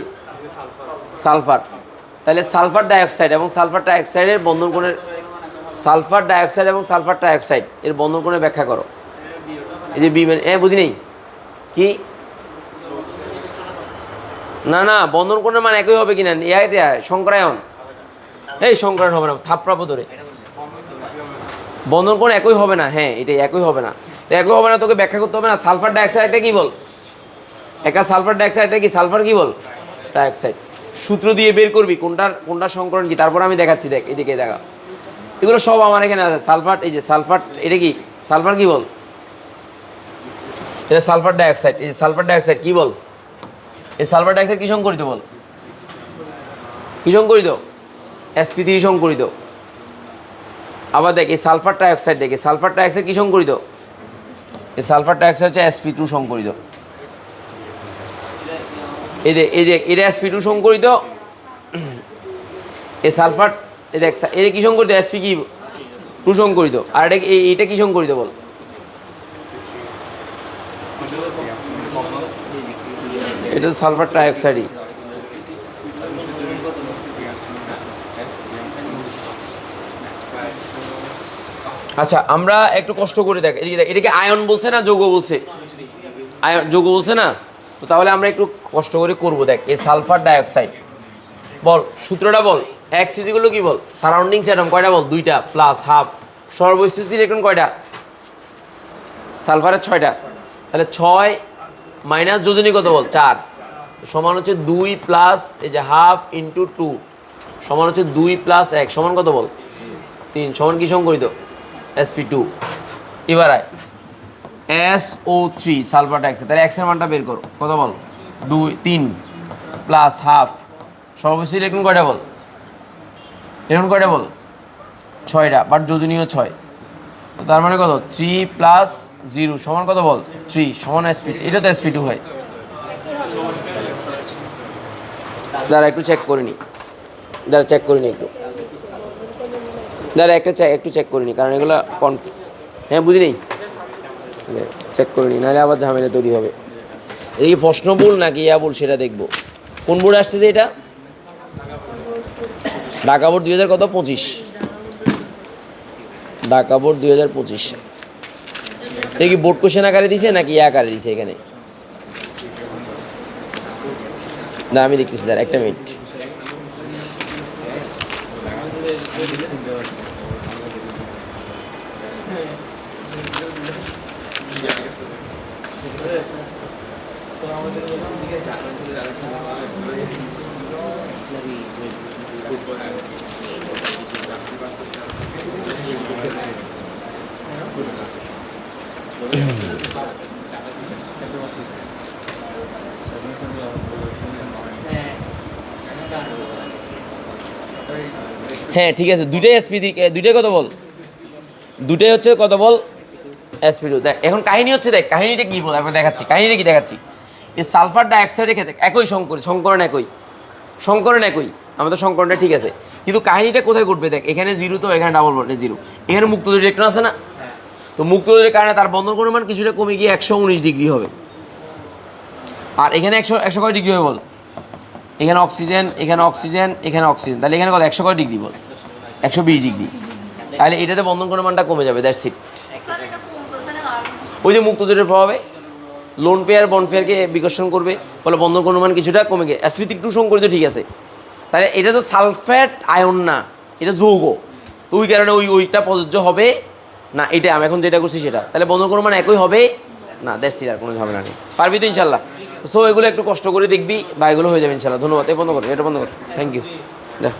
সালফার, তাহলে সালফার ডাইঅক্সাইড এবং সালফার ডাইঅক্সাইডের বন্ধন কোণের, সালফার ডাইঅক্সাইড এবং সালফার ডাইঅক্সাইড এর বন্ধন কোণে ব্যাখ্যা করো। এই যে বি মানে বুঝি নেই কি, না না, বন্ধন কোণের মান একই হবে কিনা, এটা সংকরায়ন, এই সংকরায়ন হবে না, থাপড়াবো ধরে, বন্ধন কোণ একই হবে না, হ্যাঁ এটাই একই হবে না, তো একই হবে না, তোকে ব্যাখ্যা করতে হবে না। সালফার ডাইঅক্সাইডটা কি বল, একটা সালফার ডাইঅক্সাইডটা কি, সালফার কি বল, ডাইঅক্সাইড, সূত্র দিয়ে বের করবি কোনটার সংকরণ কি, তারপর আমি দেখাচ্ছি, দেখ এদিকে দেখা, এগুলো সব আমার এখানে আছে। সালফার, এই যে সালফার, এটা কি সালফার কি বল, এটা সালফার ডাইঅক্সাইড, এই যে সালফার ডাইঅক্সাইড কি বল, এই সালফার ডাইঅক্সাইড কি সংকরিত বল, কি সংকরিত, sp3 সংকরিত। আবার দেখ এই সালফার ডাইঅক্সাইড, দেখ এই সালফার ডাইঅক্সাইড কি সংকরিত, এই সালফার ডাইঅক্সাইড হচ্ছে sp2 সংকরিত, এই যে এটা sp2 সংকরিত, এই সালফার, এই দেখ এটা কি সংকরিত, sp কি 2 সংকরিত, আর এটা কি সংকরিত বল, এটা তো সালফার ডাইঅক্সাইডই। আচ্ছা আমরা একটু কষ্ট করে দেখ, এটাকে আয়ন বলছে না যৌগ বলছে, আয়ন যৌগ বলছে না, তো তাহলে আমরা একটু কষ্ট করে করবো। দেখ এই সালফার ডাইঅক্সাইড বল, সূত্রটা বল, এক্স ইজিগুলো কি বল, সারাউন্ডিংস অ্যাটম কয়টা বল, 2টা প্লাস হাফ, সর্বস্থিত ইলেকট্রন কয়টা, সালফারের 6টা, তাহলে 6 মাইনাস যোজনী কত বল 4 সমান হচ্ছে 2 প্লাস এই যে হাফ ইন্টু 2 সমান হচ্ছে 2 প্লাস 1 সমান কত বল 3 সমান কি সংকরিত sp2। এবার আয় SO3 সালফার ডাইঅক্সাইড, তাহলে x এর মানটা বের করো কত বল 3 প্লাস হাফ সর্বশেষ ইলেকট্রন কয়টা বল ইলেকট্রন কয়টা বল 6টা বাট যোজনীয় 6, তো তার মানে কত 3 প্লাস 0 সমান কত বল 3 সমান sp2। এটা তো sp2 হয়। দাঁড়া একটু চেক করে নি, দাঁড়া চেক করে নি একটু, দাঁড়া একটু চেক করে নি, কারণ এগুলো হ্যাঁ বুঝি নেই, চেক করে নি নাহলে আবার ঝামেলা তৈরি হবে। এই কি প্রশ্ন ভুল নাকি ইয়া ভুল সেটা দেখবো। কোন বোর্ডে আসছে যে এটা ঢাকা বোর্ড 2025, ঢাকা বোর্ড 2025। এটা কি বোর্ড কোশ্চেন আকারে দিছে নাকি ইয়া আকারে দিছে এখানে? না আমি দেখতেছি, দাঁড়া একটা মিনিট। হ্যাঁ ঠিক আছে, দুইটাই এসপি, দুইটাই কত বল দুইটাই হচ্ছে কত বল sp2। দেখ এখন কাহিনী হচ্ছে, দেখ কাহিনীটা কি বল আমি দেখাচ্ছি, কাহিনীটা কি দেখাচ্ছি। এই সালফার ডাইঅক্সাইডের ক্ষেত্রে একই সংকরণ একই আমাদের সংকরণটা ঠিক আছে, কিন্তু কাহিনীটা কোথায় ঘটবে দেখ, এখানে 0 তো এখানে ডাবল বন্ডে 0, এখানে মুক্ত ইলেকট্রন আছে না, তো মুক্ত কারণে তার বন্ধন কোণের মান কিছুটা কমে গিয়ে 119 ডিগ্রি হবে। আর এখানে 100 কয় ডিগ্রি হবে বল, এখানে অক্সিজেন এখানে অক্সিজেন এখানে অক্সিজেন, তাহলে এখানে কত 100 কয় ডিগ্রি বল 120 ডিগ্রি, তাহলে এটাতে বন্ধন কোণের মানটা কমে যাবে, দ্যাটস ইট। ওই যে মুক্তজোটের প্রভাবে লোন পেয়ার বন্ড পেয়ারকে বিকর্ষণ করবে, ফলে বন্ধন কোণের মান কিছুটা কমে গিয়ে sp2 সংকরিত ঠিক আছে। তাহলে এটা তো সালফেট আয়ন না, এটা যৌগ, তো ওই কারণে ওইটা প্রযোজ্য হবে না, এটা আমি এখন যেটা করছি সেটা, তাহলে বন্ধন কোণের মান একই হবে না, দ্যাটস ইট, আর কোনো ঝামেলা নেই, পারবি তো ইনশাল্লাহ। সো এগুলো একটু কষ্ট করে দেখবি বা এগুলো হয়ে যাবে ইনশাল্লাহ। ধন্যবাদ, এই বন্ধ কর, এটা বন্ধ কর, থ্যাংক ইউ, যা।